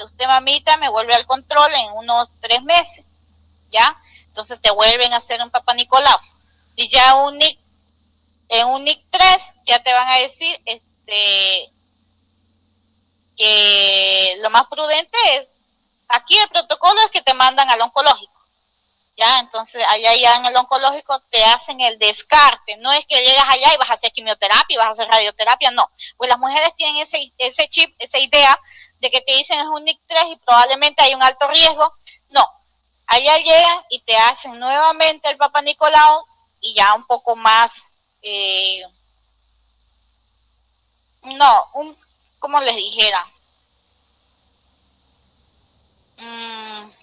Usted, mamita, me vuelve al control en unos 3 meses, ¿ya? Entonces te vuelven a hacer un Papá Nicolau. Y ya en un NIC 3 ya te van a decir que lo más prudente es, aquí el protocolo es que te mandan al oncológico, ¿ya? Entonces allá ya en el oncológico te hacen el descarte, no es que llegas allá y vas a hacer quimioterapia, vas a hacer radioterapia, no, pues las mujeres tienen ese chip, esa idea de que te dicen es un NIC 3 y probablemente hay un alto riesgo, no, allá llegan y te hacen nuevamente el Papá Nicolau y ya un poco más, como les dijera,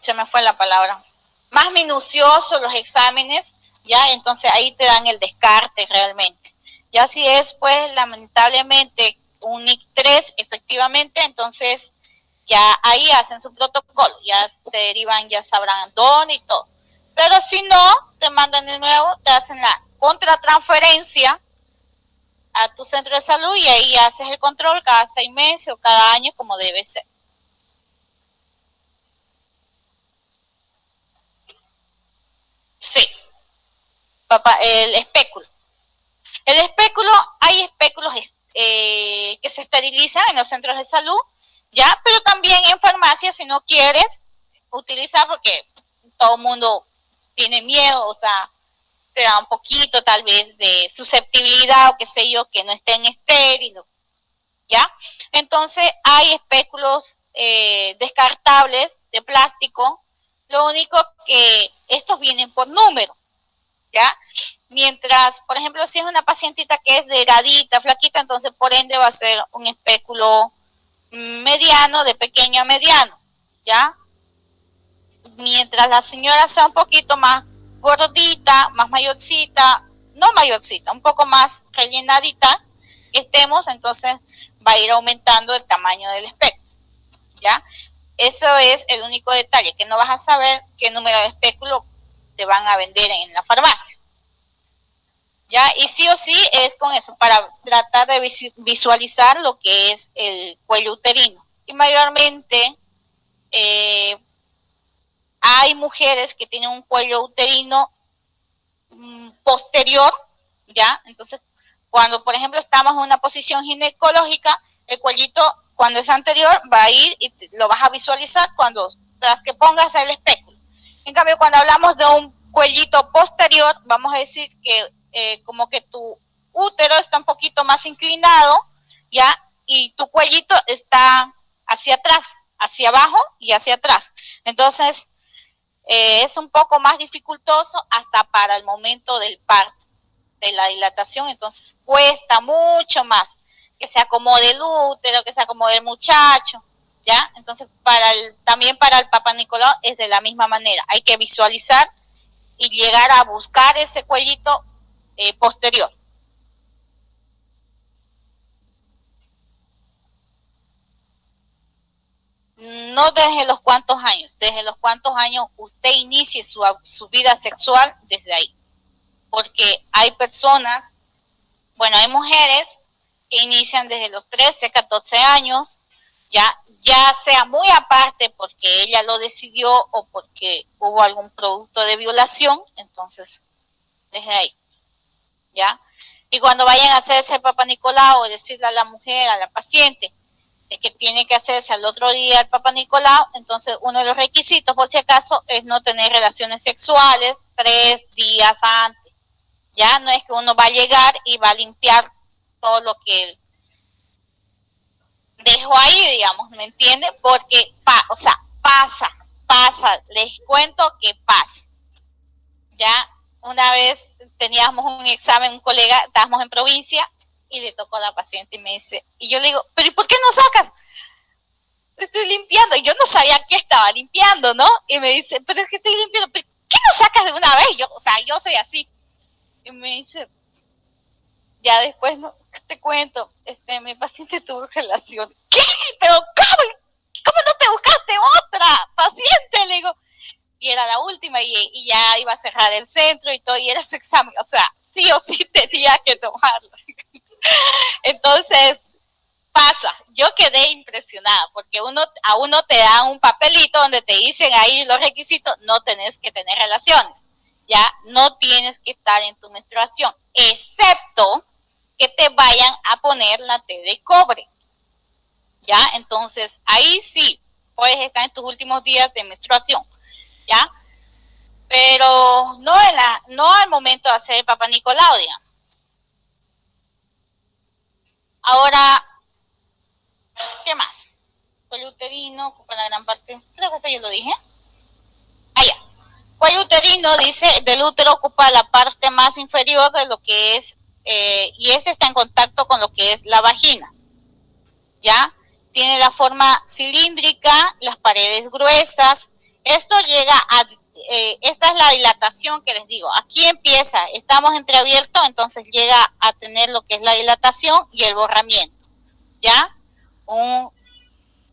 se me fue la palabra, más minuciosos los exámenes, ya, entonces ahí te dan el descarte realmente. Ya si es, pues, lamentablemente, un NIC 3, efectivamente, entonces ya ahí hacen su protocolo, ya te derivan, ya sabrán dónde y todo. Pero si no, te mandan de nuevo, te hacen la contratransferencia a tu centro de salud y ahí haces el control cada 6 meses o cada año como debe ser. Sí, papá, el espéculo. El espéculo, hay espéculos que se esterilizan en los centros de salud, ya, pero también en farmacia, si no quieres utilizar, porque todo el mundo tiene miedo, o sea, te da un poquito tal vez de susceptibilidad o qué sé yo, que no estén estériles, ¿ya? Entonces hay espéculos descartables de plástico, lo único que estos vienen por número, ¿ya? Mientras, por ejemplo, si es una pacientita que es delgadita, flaquita, entonces por ende va a ser un espéculo mediano, de pequeño a mediano, ¿ya? Mientras la señora sea un poquito más gordita, más mayorcita, no mayorcita, un poco más rellenadita que estemos, entonces va a ir aumentando el tamaño del espéculo, ¿ya? Eso es el único detalle, que no vas a saber qué número de espéculo te van a vender en la farmacia, ¿ya? Y sí o sí es con eso, para tratar de visualizar lo que es el cuello uterino. Y mayormente hay mujeres que tienen un cuello uterino posterior, ¿ya? Entonces, cuando, por ejemplo, estamos en una posición ginecológica, el cuellito, cuando es anterior, va a ir y lo vas a visualizar tras que pongas el espéculo. En cambio, cuando hablamos de un cuellito posterior, vamos a decir que como que tu útero está un poquito más inclinado, ¿ya? Y tu cuellito está hacia atrás, hacia abajo y hacia atrás. Entonces, es un poco más dificultoso hasta para el momento del parto, de la dilatación, entonces cuesta mucho más que se acomode el útero, que se acomode el muchacho, ¿ya? Entonces, también para el Papá Nicolau es de la misma manera, hay que visualizar y llegar a buscar ese cuellito posterior. No desde los cuantos años, desde los cuantos años usted inicie su vida sexual desde ahí. Porque hay personas, bueno, hay mujeres que inician desde los 13, 14 años, ya sea muy aparte porque ella lo decidió o porque hubo algún producto de violación, entonces desde ahí, ¿ya? Y cuando vayan a hacerse el Papá Nicolau, decirle a la mujer, a la paciente, de que tiene que hacerse al otro día el Papá Nicolau, entonces uno de los requisitos, por si acaso, es no tener relaciones sexuales 3 días antes. Ya no es que uno va a llegar y va a limpiar todo lo que dejó ahí, digamos, ¿me entiende? Porque, pasa, les cuento que pasa. Ya una vez teníamos un examen, un colega, estábamos en provincia, y le tocó a la paciente y me dice, y yo le digo, pero ¿y por qué no sacas? Estoy limpiando, y yo no sabía qué estaba limpiando, ¿no? Y me dice, pero es que estoy limpiando, ¿pero qué no sacas de una vez? Yo soy así. Y me dice, ya después, no, te cuento, mi paciente tuvo relación. ¿Qué? ¿Pero cómo no te buscaste otra paciente? Le digo, y era la última, y ya iba a cerrar el centro y todo, y era su examen, o sea, sí o sí tenía que tomarlo. Entonces, pasa, yo quedé impresionada, porque a uno te dan un papelito donde te dicen ahí los requisitos, no tenés que tener relaciones, ya, no tienes que estar en tu menstruación, excepto que te vayan a poner la T de cobre, ya, entonces, ahí sí, puedes estar en tus últimos días de menstruación, ya, pero no al momento de hacer el Papá Nicolau, digamos. Ahora, ¿qué más? Cuello uterino ocupa la gran parte, creo que esto yo lo dije. Ya. Cuello uterino, dice, del útero ocupa la parte más inferior de lo que es, y ese está en contacto con lo que es la vagina, ¿ya? Tiene la forma cilíndrica, las paredes gruesas. Esto llega a, esta es la dilatación que les digo. Aquí empieza, estamos entreabiertos, entonces llega a tener lo que es la dilatación y el borramiento, ¿ya?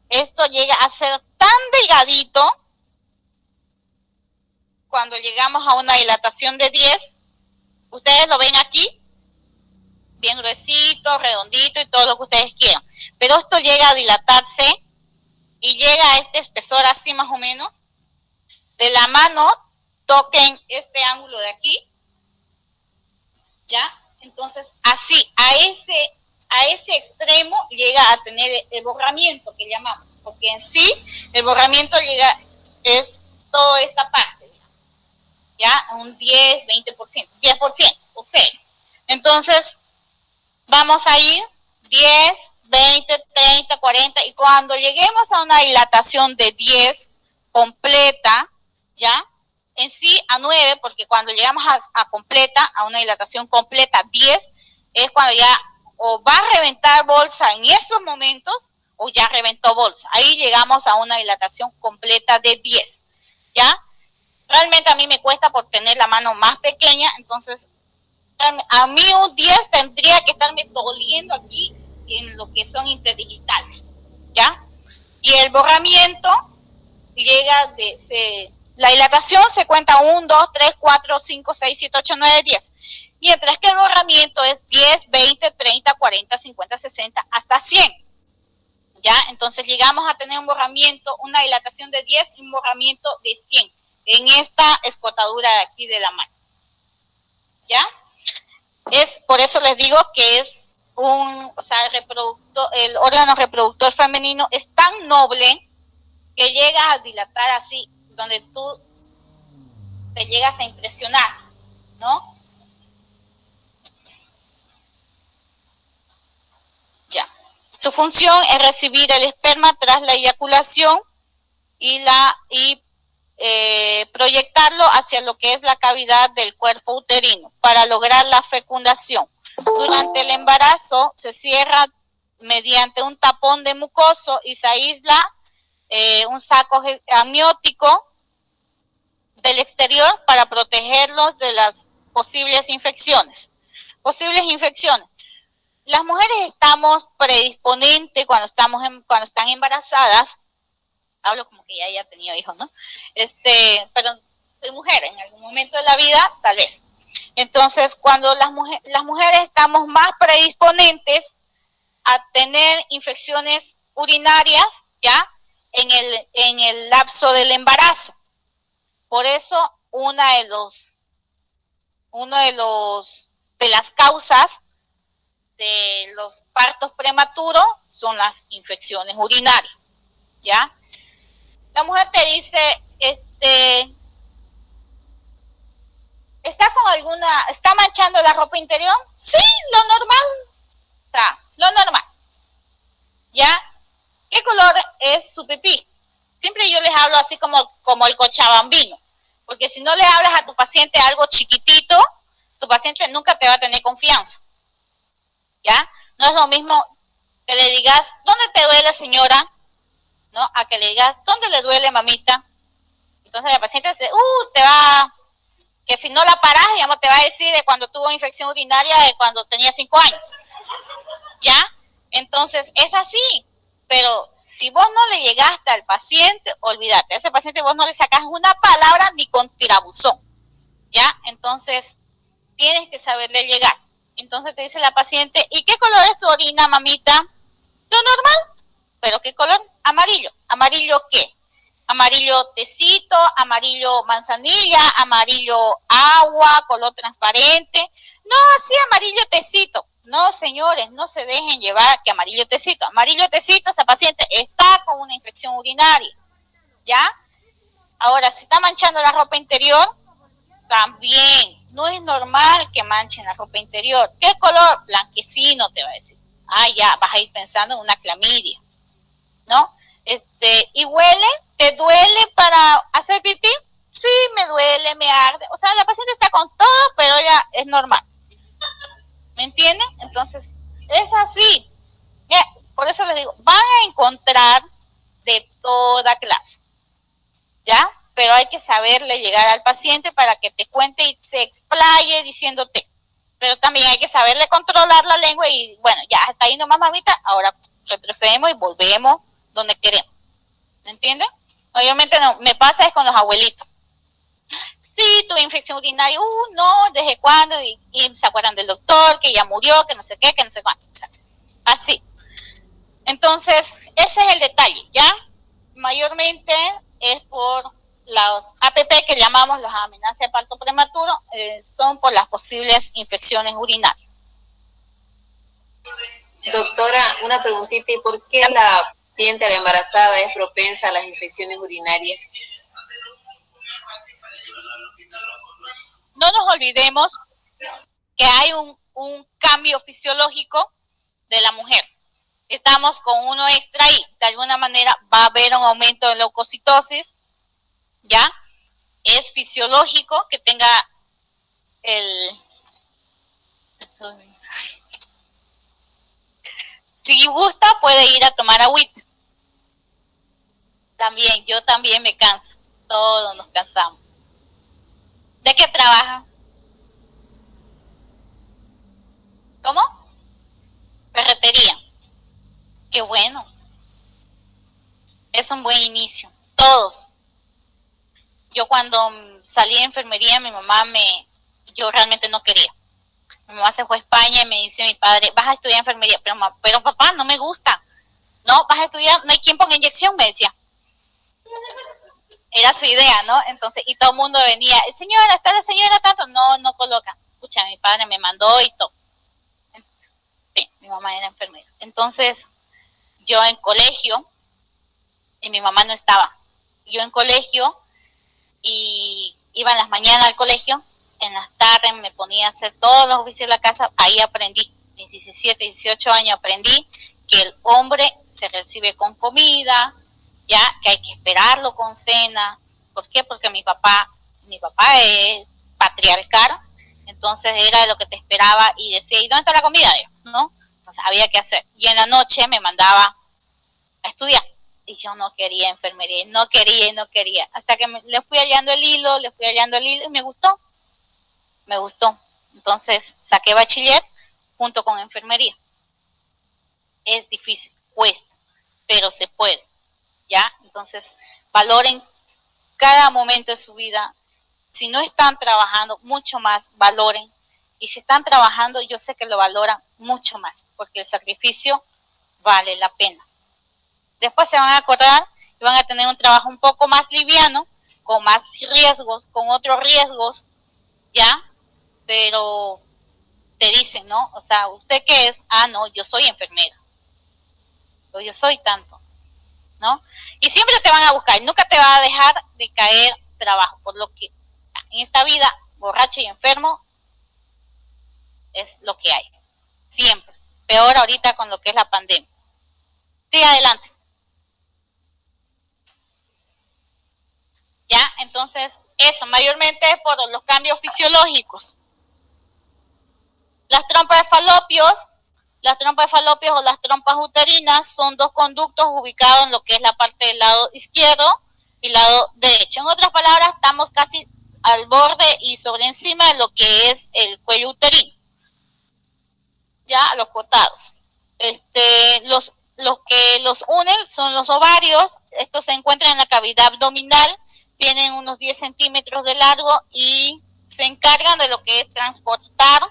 Esto llega a ser tan delgadito cuando llegamos a una dilatación de 10. Ustedes lo ven aquí, bien gruesito, redondito y todo lo que ustedes quieran. Pero esto llega a dilatarse y llega a este espesor así más o menos. De la mano, toquen este ángulo de aquí, ¿ya? Entonces, así, a ese extremo llega a tener el borramiento que llamamos, porque en sí, el borramiento es toda esta parte, ¿ya? Un 10, 20%, 10%, o sea. Entonces, vamos a ir 10, 20, 30, 40, y cuando lleguemos a una dilatación de 10 completa, ¿ya? En sí a 9, porque cuando llegamos a completa, a una dilatación completa 10, es cuando ya o va a reventar bolsa en esos momentos, o ya reventó bolsa. Ahí llegamos a una dilatación completa de 10, ¿ya? Realmente a mí me cuesta por tener la mano más pequeña, entonces A mí un 10 tendría que estarme doliendo aquí en lo que son interdigitales, ¿ya? Y el borramiento llega la dilatación se cuenta 1, 2, 3, 4, 5, 6, 7, 8, 9, 10. Mientras que el borramiento es 10, 20, 30, 40, 50, 60, hasta 100. ¿Ya? Entonces llegamos a tener un borramiento, una dilatación de 10 y un borramiento de 100 en esta escotadura de aquí de la mano. ¿Ya? Es por eso les digo que es el órgano reproductor femenino es tan noble que llega a dilatar así, donde tú te llegas a impresionar, ¿no? Ya. Su función es recibir el esperma tras la eyaculación y proyectarlo hacia lo que es la cavidad del cuerpo uterino para lograr la fecundación. Durante el embarazo se cierra mediante un tapón de mucoso y se aísla un saco amniótico del exterior para protegerlos de las posibles infecciones. Las mujeres estamos predisponentes cuando están embarazadas, hablo como que ya haya tenido hijos, ¿no? Pero de mujer, en algún momento de la vida, tal vez. Entonces, cuando las mujeres estamos más predisponentes a tener infecciones urinarias, ¿ya? En el lapso del embarazo. Por eso, de las causas de los partos prematuros son las infecciones urinarias, ¿ya? La mujer te dice, ¿está manchando la ropa interior? Sí, lo normal. Lo normal. ¿Ya? ¿Qué color es su pipí? Siempre yo les hablo así como el cochabambino, porque si no le hablas a tu paciente algo chiquitito, tu paciente nunca te va a tener confianza. ¿Ya? No es lo mismo que le digas, ¿dónde te duele, señora? ¿No? A que le digas, ¿dónde le duele, mamita? Entonces la paciente dice, que si no la paras, digamos, te va a decir de cuando tuvo infección urinaria de cuando tenía 5 años. ¿Ya? Entonces, es así. Pero si vos no le llegaste al paciente, olvídate, a ese paciente vos no le sacas una palabra ni con tirabuzón. ¿Ya? Entonces, tienes que saberle llegar. Entonces te dice la paciente, ¿y qué color es tu orina, mamita? Lo normal. ¿Pero qué color? Amarillo. ¿Amarillo qué? Amarillo tecito, amarillo manzanilla, amarillo agua, color transparente. No, así amarillo tecito. No, señores, no se dejen llevar que amarillo tecito. Amarillo tecito, esa paciente está con una infección urinaria. ¿Ya? Ahora, si está manchando la ropa interior, también no es normal que manchen la ropa interior. ¿Qué color? Blanquecino, te va a decir. Ya, vas a ir pensando en una clamidia, ¿no? ¿Y huele? ¿Te duele para hacer pipí? Sí, me duele, me arde. O sea, la paciente está con todo, pero ya es normal. ¿Me entienden? Entonces, es así. Por eso les digo, van a encontrar de toda clase, ¿ya? Pero hay que saberle llegar al paciente para que te cuente y se explaye diciéndote. Pero también hay que saberle controlar la lengua y, bueno, ya está ahí nomás, mamita, ahora retrocedemos y volvemos donde queremos. ¿Me entienden? Obviamente no, me pasa es con los abuelitos. Sí, tuve infección urinaria, no, ¿desde cuándo? Y se acuerdan del doctor, que ya murió, que no sé qué, que no sé cuánto. O sea, así. Entonces, ese es el detalle, ¿ya? Mayormente es por los APP que llamamos las amenazas de parto prematuro, son por las posibles infecciones urinarias. Doctora, una preguntita, ¿y por qué la paciente, la embarazada, es propensa a las infecciones urinarias? No nos olvidemos que hay un cambio fisiológico de la mujer. Estamos con uno extra ahí, de alguna manera va a haber un aumento de leucocitosis, ¿ya? Es fisiológico que tenga si gusta puede ir a tomar agüita. También, yo también me canso, todos nos cansamos. ¿De qué trabaja? ¿Cómo? Ferretería. Qué bueno. Es un buen inicio. Todos. Yo cuando salí de enfermería, yo realmente no quería. Mi mamá se fue a España y me dice mi padre, vas a estudiar enfermería. Pero papá, no me gusta. No, vas a estudiar, no hay quien ponga inyección, me decía. Era su idea, ¿no? Entonces, y todo el mundo venía, señora, está la señora tanto. No coloca. Escucha, mi padre me mandó y todo. Sí, mi mamá era enfermera. Entonces, yo en colegio, y mi mamá no estaba. Yo en colegio, y iba en las mañanas al colegio, en las tardes me ponía a hacer todos los oficios de la casa, ahí aprendí, mis 17, 18 años aprendí que el hombre se recibe con comida, ya, que hay que esperarlo con cena. ¿Por qué? Porque mi papá es patriarcal, entonces era lo que te esperaba y decía, ¿y dónde está la comida? ¿No? Entonces había que hacer. Y en la noche me mandaba a estudiar. Y yo no quería enfermería, no quería. Hasta que le fui hallando el hilo y me gustó. Entonces saqué bachiller junto con enfermería. Es difícil, cuesta, pero se puede, ¿ya? Entonces valoren cada momento de su vida. Si no están trabajando, mucho más valoren. Y si están trabajando, yo sé que lo valoran mucho más, porque el sacrificio vale la pena. Después se van a acordar y van a tener un trabajo un poco más liviano, con más riesgos, con otros riesgos, ¿ya? Pero te dicen, ¿no? O sea, ¿usted qué es? Ah, no, yo soy enfermera. O yo soy tanto, ¿no? Y siempre te van a buscar, nunca te va a dejar de caer trabajo, por lo que en esta vida, borracho y enfermo, es lo que hay. Siempre. Peor ahorita con lo que es la pandemia. Sí, adelante. ¿Ya? Entonces, eso, mayormente es por los cambios fisiológicos. Las trompas de falopios o las trompas uterinas son dos conductos ubicados en lo que es la parte del lado izquierdo y lado derecho. En otras palabras, estamos casi al borde y sobre encima de lo que es el cuello uterino. Ya, a los costados. Los que los unen son los ovarios. Estos se encuentran en la cavidad abdominal, tienen unos 10 centímetros de largo y se encargan de lo que es transportar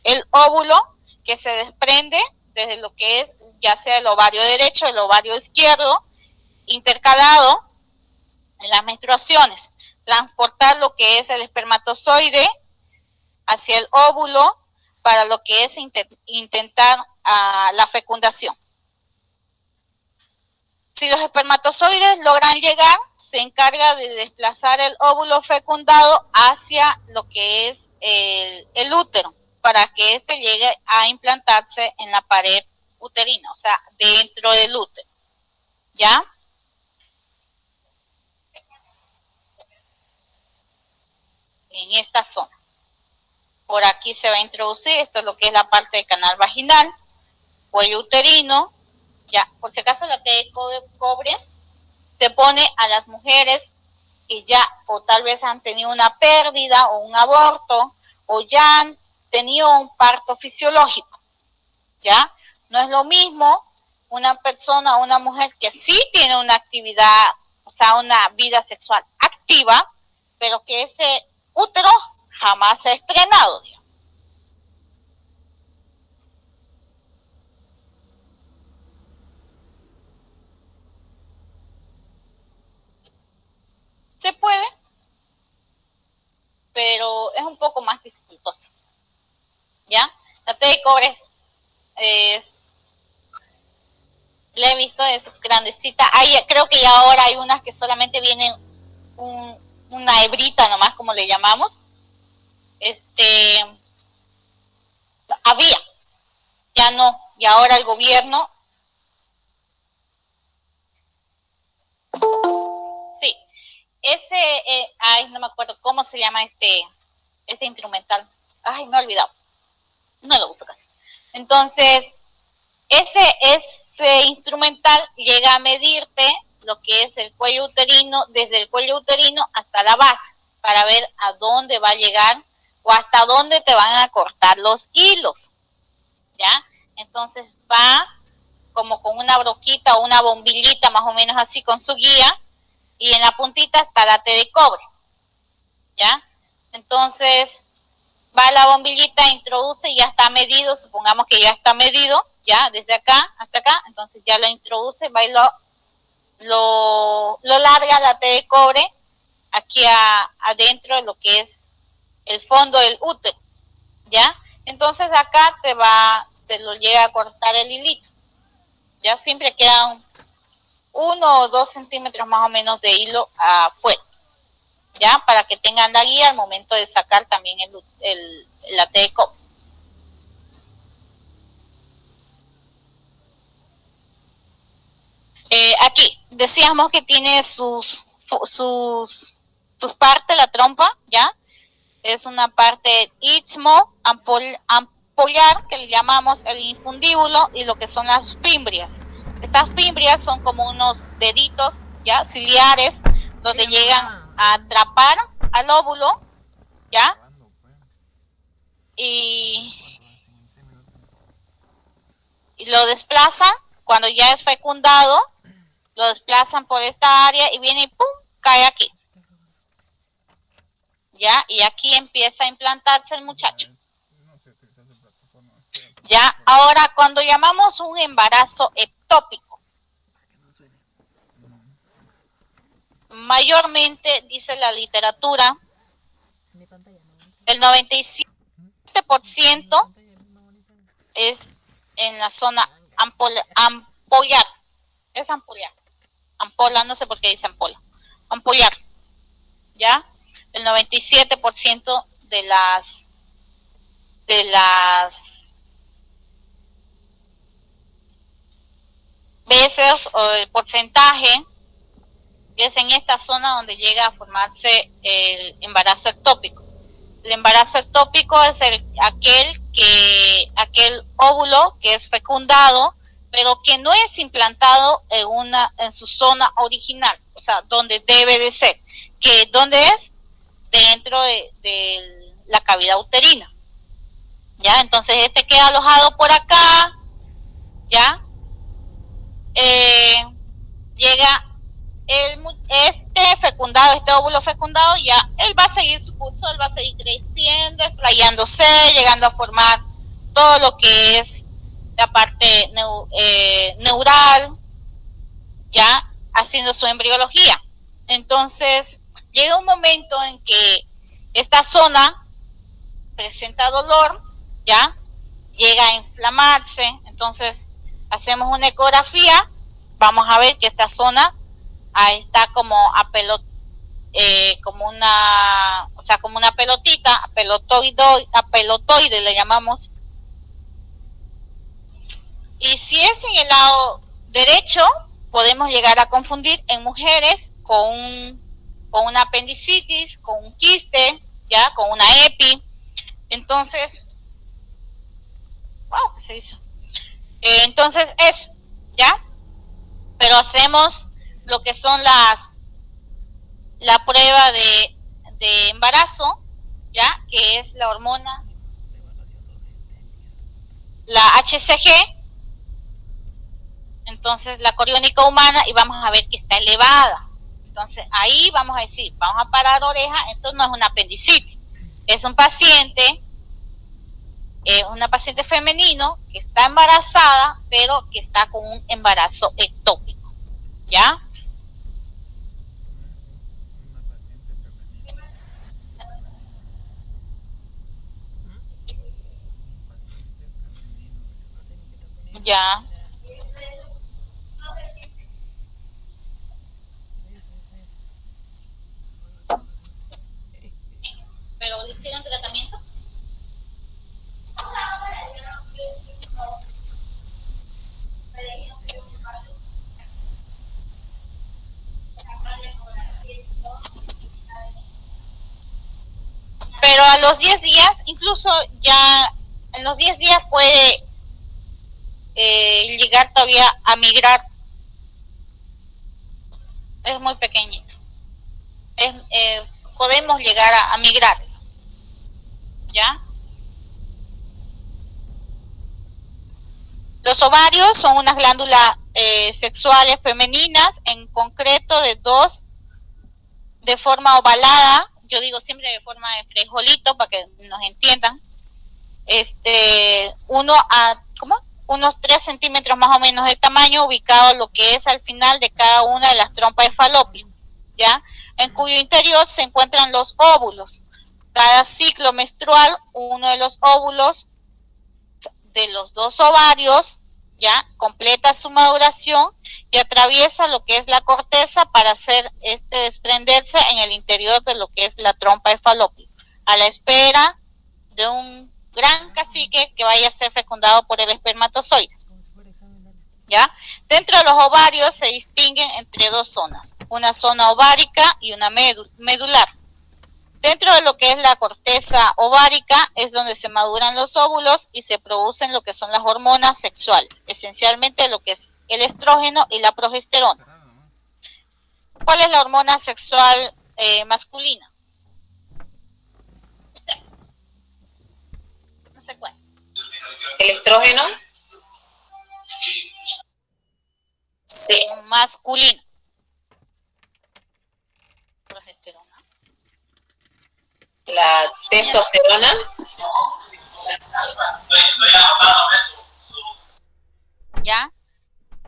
el óvulo que se desprende desde lo que es ya sea el ovario derecho o el ovario izquierdo, intercalado en las menstruaciones, transportar lo que es el espermatozoide hacia el óvulo para lo que es intentar la fecundación. Si los espermatozoides logran llegar, se encarga de desplazar el óvulo fecundado hacia lo que es el útero, para que éste llegue a implantarse en la pared uterina, o sea, dentro del útero. ¿Ya? En esta zona. Por aquí se va a introducir, esto es lo que es la parte del canal vaginal, cuello uterino. Ya, por si acaso la T de cobre se pone a las mujeres que ya o tal vez han tenido una pérdida o un aborto o ya han tenido un parto fisiológico, ¿ya? No es lo mismo una persona o una mujer que sí tiene una actividad, o sea, una vida sexual activa, pero que ese útero jamás se ha estrenado, digamos. Se puede, pero es un poco más dificultoso. ¿Ya? La T de cobre la he visto, es grandecita. Creo que ya ahora hay unas que solamente vienen una hebrita nomás, como le llamamos. Había, ya no, y ahora el gobierno. Sí, no me acuerdo cómo se llama este instrumental. Ay, me he olvidado. No lo uso casi. Entonces, ese instrumental llega a medirte lo que es el cuello uterino, desde el cuello uterino hasta la base, para ver a dónde va a llegar o hasta dónde te van a cortar los hilos. ¿ya? Entonces va como con una broquita o una bombillita, más o menos así, con su guía, y en la puntita está la T de cobre, ¿ya? Entonces va la bombillita, introduce, ya está medido, supongamos que ya está medido, ya, desde acá hasta acá, entonces ya lo introduce, va y lo larga la T de cobre aquí adentro de lo que es el fondo del útero, ¿ya? Entonces acá te lo llega a cortar el hilito, ¿ya? Siempre quedan 1 o 2 centímetros más o menos de hilo afuera, ¿ya? Para que tengan la guía al momento de sacar también la T de cobre. Aquí decíamos que tiene sus partes, la trompa, ¿ya? Es una parte istmo ampollar, que le llamamos el infundíbulo, y lo que son las fimbrias. Estas fimbrias son como unos deditos, ¿ya? Ciliares, donde llegan a atrapar al óvulo, ¿ya? Y lo desplazan cuando ya es fecundado, lo desplazan por esta área y viene y ¡pum!, cae aquí. ¿Ya? Y aquí empieza a implantarse el muchacho. ¿Ya? Ahora, cuando llamamos un embarazo ectópico, mayormente, dice la literatura, el 97% es en la zona ampollar. Es ampollar. Ampola, no sé por qué dice ampola. Ampollar. ¿Ya? El 97% de las veces, o el porcentaje, es en esta zona donde llega a formarse el embarazo ectópico. El embarazo ectópico es aquel óvulo que es fecundado, pero que no es implantado en su zona original, o sea, donde debe de ser. ¿Que dónde es? Dentro de la cavidad uterina. ¿Ya? Entonces este queda alojado por acá, ¿ya? Llega este óvulo fecundado, ya él va a seguir su curso, él va a seguir creciendo, explayándose, llegando a formar todo lo que es la parte neural, ya, haciendo su embriología. Entonces llega un momento en que esta zona presenta dolor, ya, llega a inflamarse. Entonces hacemos una ecografía, vamos a ver que esta zona está como como una pelotita, pelotoide le llamamos. Y si es en el lado derecho, podemos llegar a confundir en mujeres con una apendicitis, con un quiste, ya, con una EPI. Entonces, wow, ¿qué se hizo? Entonces eso, ¿ya? Pero hacemos lo que son la prueba de embarazo, ¿ya? Que es la hormona, la HCG. Entonces la coriónica humana, y vamos a ver que está elevada. Entonces ahí vamos a decir, vamos a parar oreja, esto no es una apendicitis, es un paciente, una paciente femenino que está embarazada, pero que está con un embarazo ectópico, ¿ya? Ya. ¿Pero le hicieron tratamiento? Pero a los 10 días, incluso ya en los 10 días puede llegar todavía a migrar. Es muy pequeñito. Podemos llegar a migrar, ¿ya? Los ovarios son unas glándulas sexuales femeninas, en concreto de dos, de forma ovalada, yo digo siempre de forma de frijolito para que nos entiendan, unos 3 centímetros más o menos de tamaño, ubicado lo que es al final de cada una de las trompas de falopio, ¿ya? En cuyo interior se encuentran los óvulos. Cada ciclo menstrual, uno de los óvulos de los dos ovarios, ya, completa su maduración y atraviesa lo que es la corteza para hacer desprenderse en el interior de lo que es la trompa de falopio, a la espera de un gran cacique que vaya a ser fecundado por el espermatozoide. ¿Ya? Dentro de los ovarios se distinguen entre dos zonas, una zona ovárica y una medular. Dentro de lo que es la corteza ovárica es donde se maduran los óvulos y se producen lo que son las hormonas sexuales, esencialmente lo que es el estrógeno y la progesterona. ¿Cuál es la hormona sexual masculina? No sé cuál. ¿El estrógeno? Sí. Masculino. Progesterona. La testosterona. ¿Ya?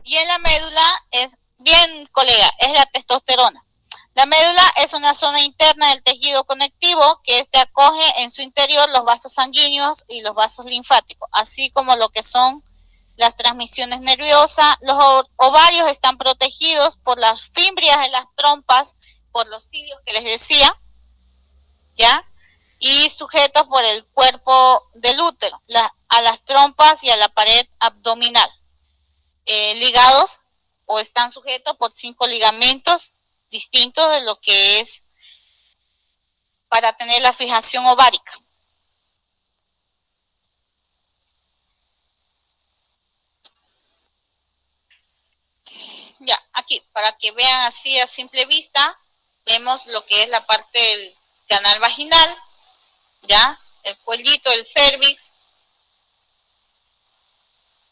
Y en la médula es, bien colega, es la testosterona. La médula es una zona interna del tejido conectivo que acoge en su interior los vasos sanguíneos y los vasos linfáticos, así como lo que son las transmisiones nerviosas. Los ovarios están protegidos por las fimbrias de las trompas, por los cilios que les decía, ¿ya? Y sujetos por el cuerpo del útero, a las trompas y a la pared abdominal, ligados o están sujetos por 5 ligamentos distintos de lo que es para tener la fijación ovárica. Ya, aquí, para que vean así a simple vista, vemos lo que es la parte del canal vaginal, ya, el cuellito, el cervix,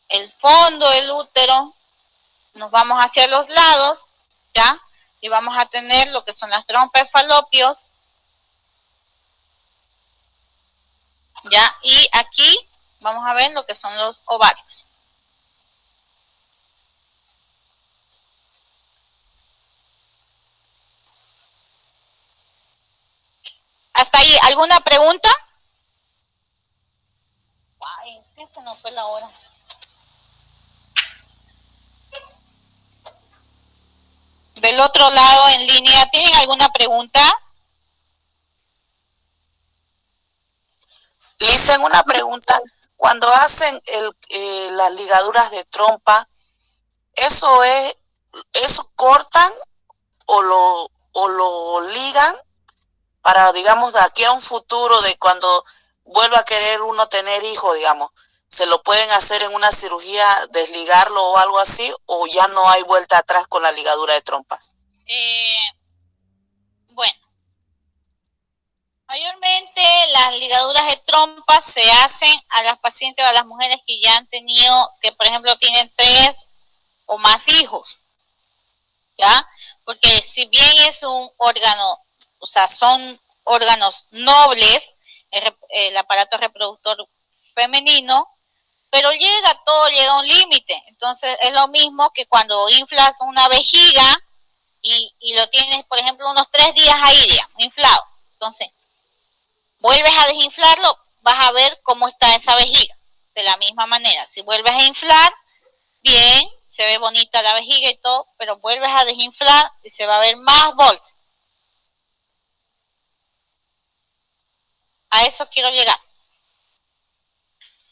el fondo del útero, nos vamos hacia los lados, ya, y vamos a tener lo que son las trompas de falopios, ya, y aquí vamos a ver lo que son los ovarios. ¿Hasta ahí alguna pregunta? Ay, ¿qué se nos fue la hora? Del otro lado en línea, ¿tienen alguna pregunta? Listen, una pregunta. Cuando hacen las ligaduras de trompa, ¿eso cortan o lo ligan para, digamos, de aquí a un futuro de cuando vuelva a querer uno tener hijos, digamos? ¿Se lo pueden hacer en una cirugía, desligarlo o algo así, o ya no hay vuelta atrás con la ligadura de trompas? Bueno, mayormente las ligaduras de trompas se hacen a las pacientes o a las mujeres que ya han tenido, que por ejemplo tienen 3 o más hijos, ¿ya? Porque si bien es un órgano, o sea, son órganos nobles, el aparato reproductor femenino, pero todo llega a un límite. Entonces es lo mismo que cuando inflas una vejiga y lo tienes, por ejemplo, unos 3 días ahí, digamos, inflado. Entonces, vuelves a desinflarlo, vas a ver cómo está esa vejiga. De la misma manera, si vuelves a inflar, bien, se ve bonita la vejiga y todo, pero vuelves a desinflar y se va a ver más bolsa. A eso quiero llegar.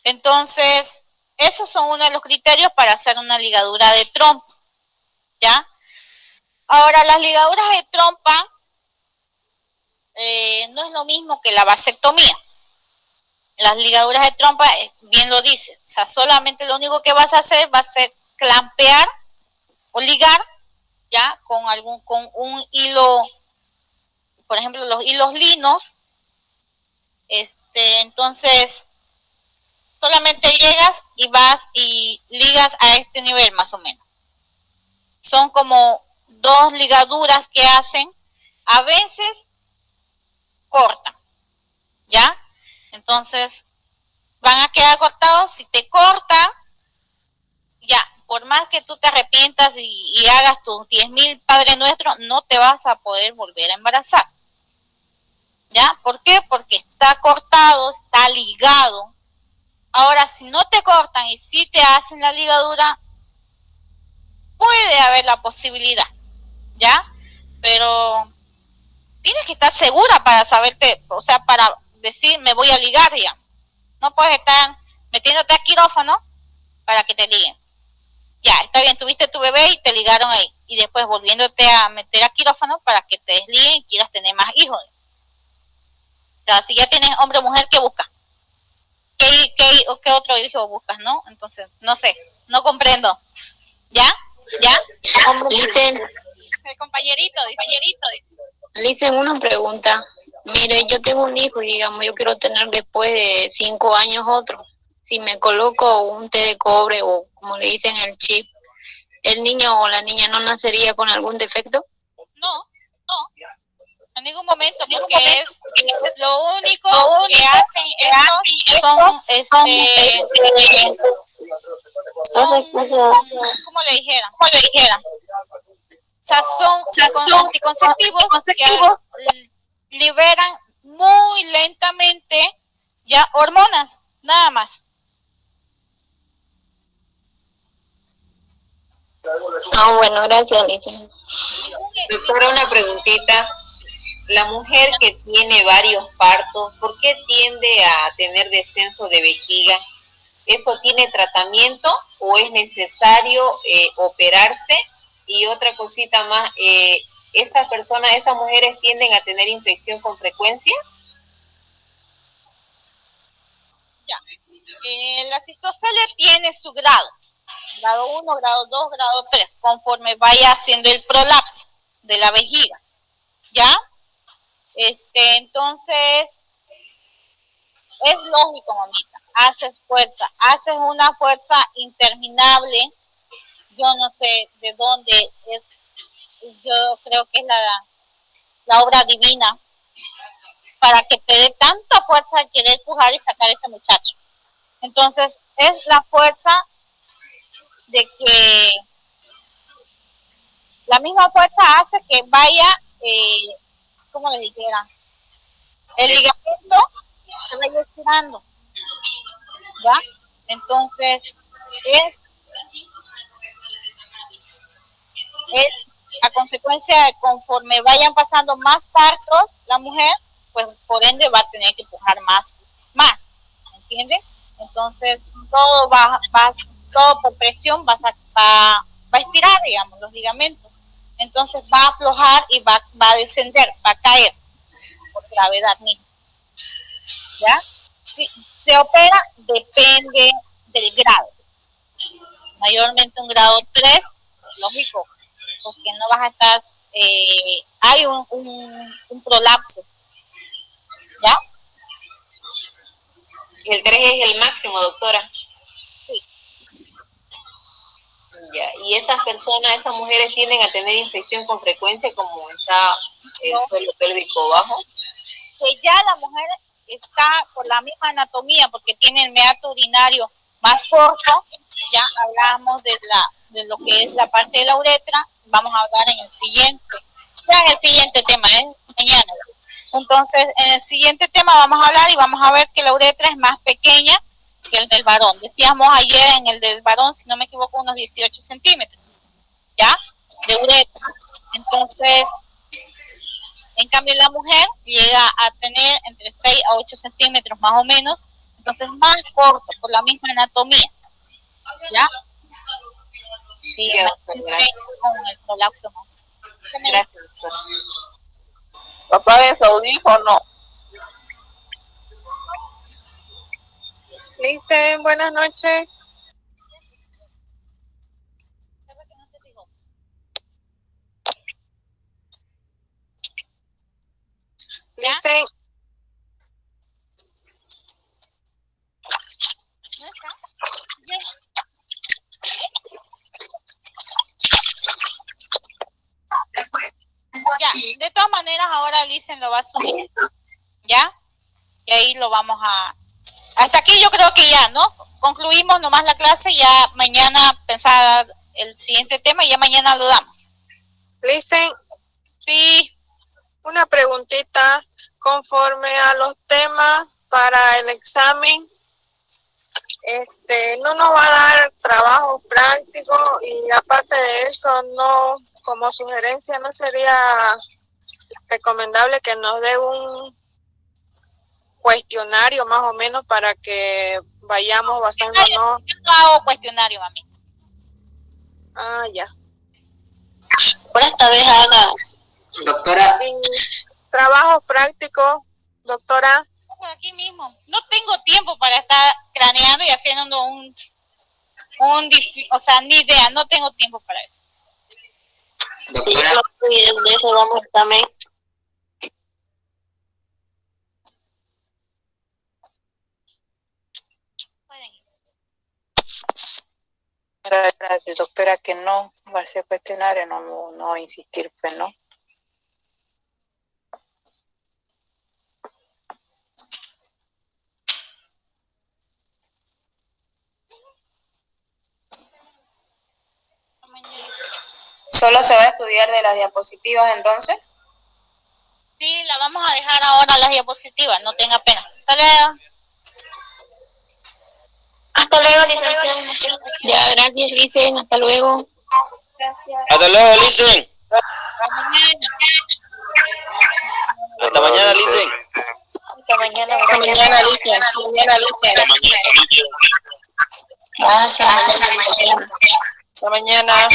Entonces, esos son uno de los criterios para hacer una ligadura de trompa, ¿ya? Ahora, las ligaduras de trompa no es lo mismo que la vasectomía. Las ligaduras de trompa, bien lo dice, o sea, solamente lo único que vas a hacer va a ser clampear o ligar, ¿ya? Con un hilo, por ejemplo, los hilos linos, entonces solamente llegas y vas y ligas a este nivel más o menos. Son como 2 ligaduras que hacen, a veces cortan, ¿ya? Entonces van a quedar cortados. Si te cortan, ya, por más que tú te arrepientas y hagas tus 10.000 Padre Nuestro, no te vas a poder volver a embarazar. ¿Ya? ¿Por qué? Porque está cortado, está ligado. Ahora, si no te cortan y si te hacen la ligadura, puede haber la posibilidad, ¿ya? Pero tienes que estar segura para saberte, o sea, para decir, me voy a ligar, ya. No puedes estar metiéndote a quirófano para que te liguen. Ya, está bien, tuviste tu bebé y te ligaron ahí. Y después volviéndote a meter a quirófano para que te desliguen y quieras tener más hijos. O sea, si ya tienes hombre o mujer, ¿qué buscas? ¿Qué otro hijo buscas, no? Entonces, no sé, no comprendo. ¿Ya? ¿Ya? Licen, El compañerito. Licen, una pregunta. Mire, yo tengo un hijo y digamos, yo quiero tener después de 5 años otro. Si me coloco un té de cobre o como le dicen el chip, ¿el niño o la niña no nacería con algún defecto? No, en ningún momento, porque es lo único que hacen estos son ¿cómo le dijera? O sea, son anticonceptivos que liberan muy lentamente ya hormonas, nada más. Ah, bueno, gracias, Licen. Doctora, una preguntita. La mujer que tiene varios partos, ¿por qué tiende a tener descenso de vejiga? ¿Eso tiene tratamiento o es necesario operarse? Y otra cosita más, esas mujeres tienden a tener infección con frecuencia. Ya. La cistocelia tiene su grado 1, grado 2, grado 3, conforme vaya haciendo el prolapso de la vejiga, ¿ya? Entonces, es lógico, mamita, haces una fuerza interminable, yo no sé de dónde es, yo creo que es la obra divina, para que te dé tanta fuerza de querer empujar y sacar a ese muchacho. Entonces, es la fuerza de que la misma fuerza hace que vaya, ¿cómo les dijera? El ligamento se vaya estirando, ¿ya? Entonces, es a consecuencia de conforme vayan pasando más partos, la mujer, pues por ende va a tener que empujar más, ¿entienden? Entonces, todo por presión va a estirar, digamos, los ligamentos. Entonces va a aflojar y va a descender, va a caer por gravedad misma. ¿Ya? Si se opera, depende del grado. Mayormente un grado 3, lógico, porque no vas a estar, hay un prolapso. ¿Ya? El 3 es el máximo, doctora. Sí. Ya. Y esas mujeres tienden a tener infección con frecuencia, como está el suelo pélvico bajo. Que ya la mujer está por la misma anatomía, porque tiene el meato urinario más corto. Ya hablamos de lo que es la parte de la uretra. Vamos a hablar en el siguiente tema, mañana. Entonces, en el siguiente tema vamos a hablar y vamos a ver que la uretra es más pequeña que el del varón. Decíamos ayer en el del varón, si no me equivoco, unos 18 centímetros, ¿ya? De uretra. Entonces, en cambio la mujer llega a tener entre 6 a 8 centímetros más o menos, entonces más corto por la misma anatomía, ¿ya? Sí, con el prolapso. Gracias, doctora. Apague su audífono. Dicen, buenas noches. Dicen, De todas maneras, ahora Licen lo va a subir, ¿ya? Y ahí lo vamos a... Hasta aquí yo creo que ya, ¿no? Concluimos nomás la clase, ya mañana pensar el siguiente tema y ya mañana lo damos. Listen, Sí. una preguntita conforme a los temas para el examen. No nos va a dar trabajo práctico y aparte de eso, no, como sugerencia, no sería recomendable que nos dé un cuestionario más o menos para que vayamos basándonos. Yo no hago cuestionario, mami. Ah, ya. Por esta vez haga. Doctora, Trabajo práctico, doctora. Aquí mismo. No tengo tiempo para estar craneando y haciendo o sea, ni idea, no tengo tiempo para eso. doctora, De eso damos también. Doctora, que no va a ser cuestionario, no insistir, pues no. ¿Solo se va a estudiar de las diapositivas entonces? Sí, la vamos a dejar ahora las diapositivas, no tenga pena. Hasta luego. Hasta luego, licenciada. Ya, gracias, Licen. Hasta luego. Gracias. Hasta luego, Licen. Hasta mañana, Licen. Hasta mañana. Hasta mañana, Licen. Mañana, Licen. Hasta mañana.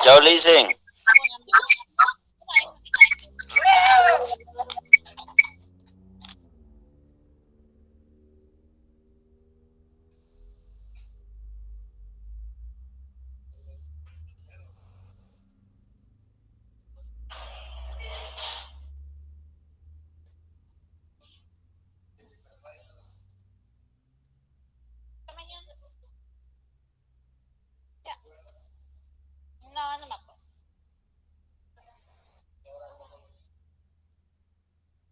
Chao, Licen. No, no me acuerdo.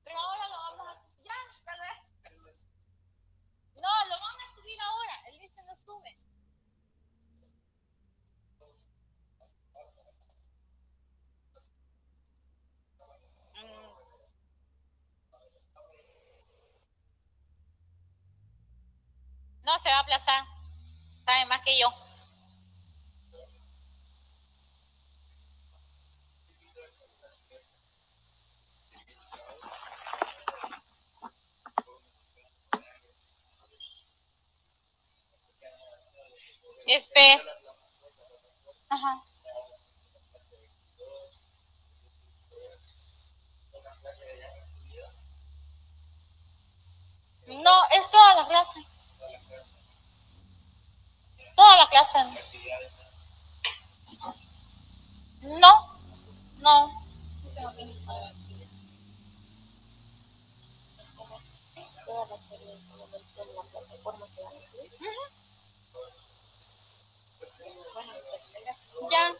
Pero ahora lo vamos a... Ya, tal vez. No, lo vamos a subir ahora. El dice no sube. No, se va a aplazar. Sabe más que yo. Ajá. No, es toda la clase. Toda la clase. No, no. Ya.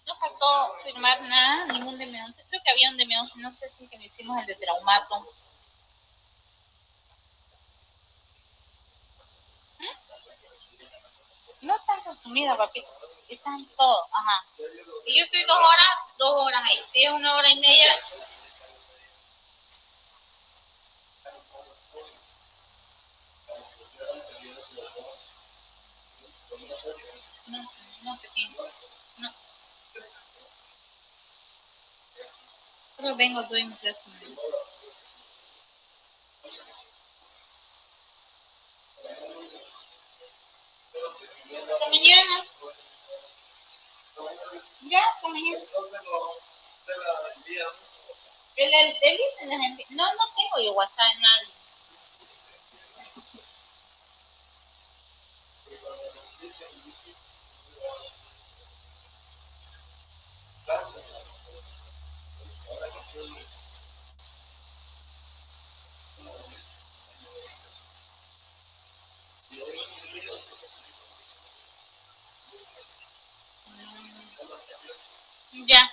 No faltó firmar nada, ningún DM11. Creo que había un DM11, no sé si que lo hicimos el de traumato. No están consumidas, papito. Están todos, ajá. Si yo estoy 2 horas ahí. Si es 1 hora y media. No, no pequeño. No. Solo vengo, doy mi clase. Hasta mañana. Ya, hasta mañana. No tengo yo WhatsApp, nadie. Ya.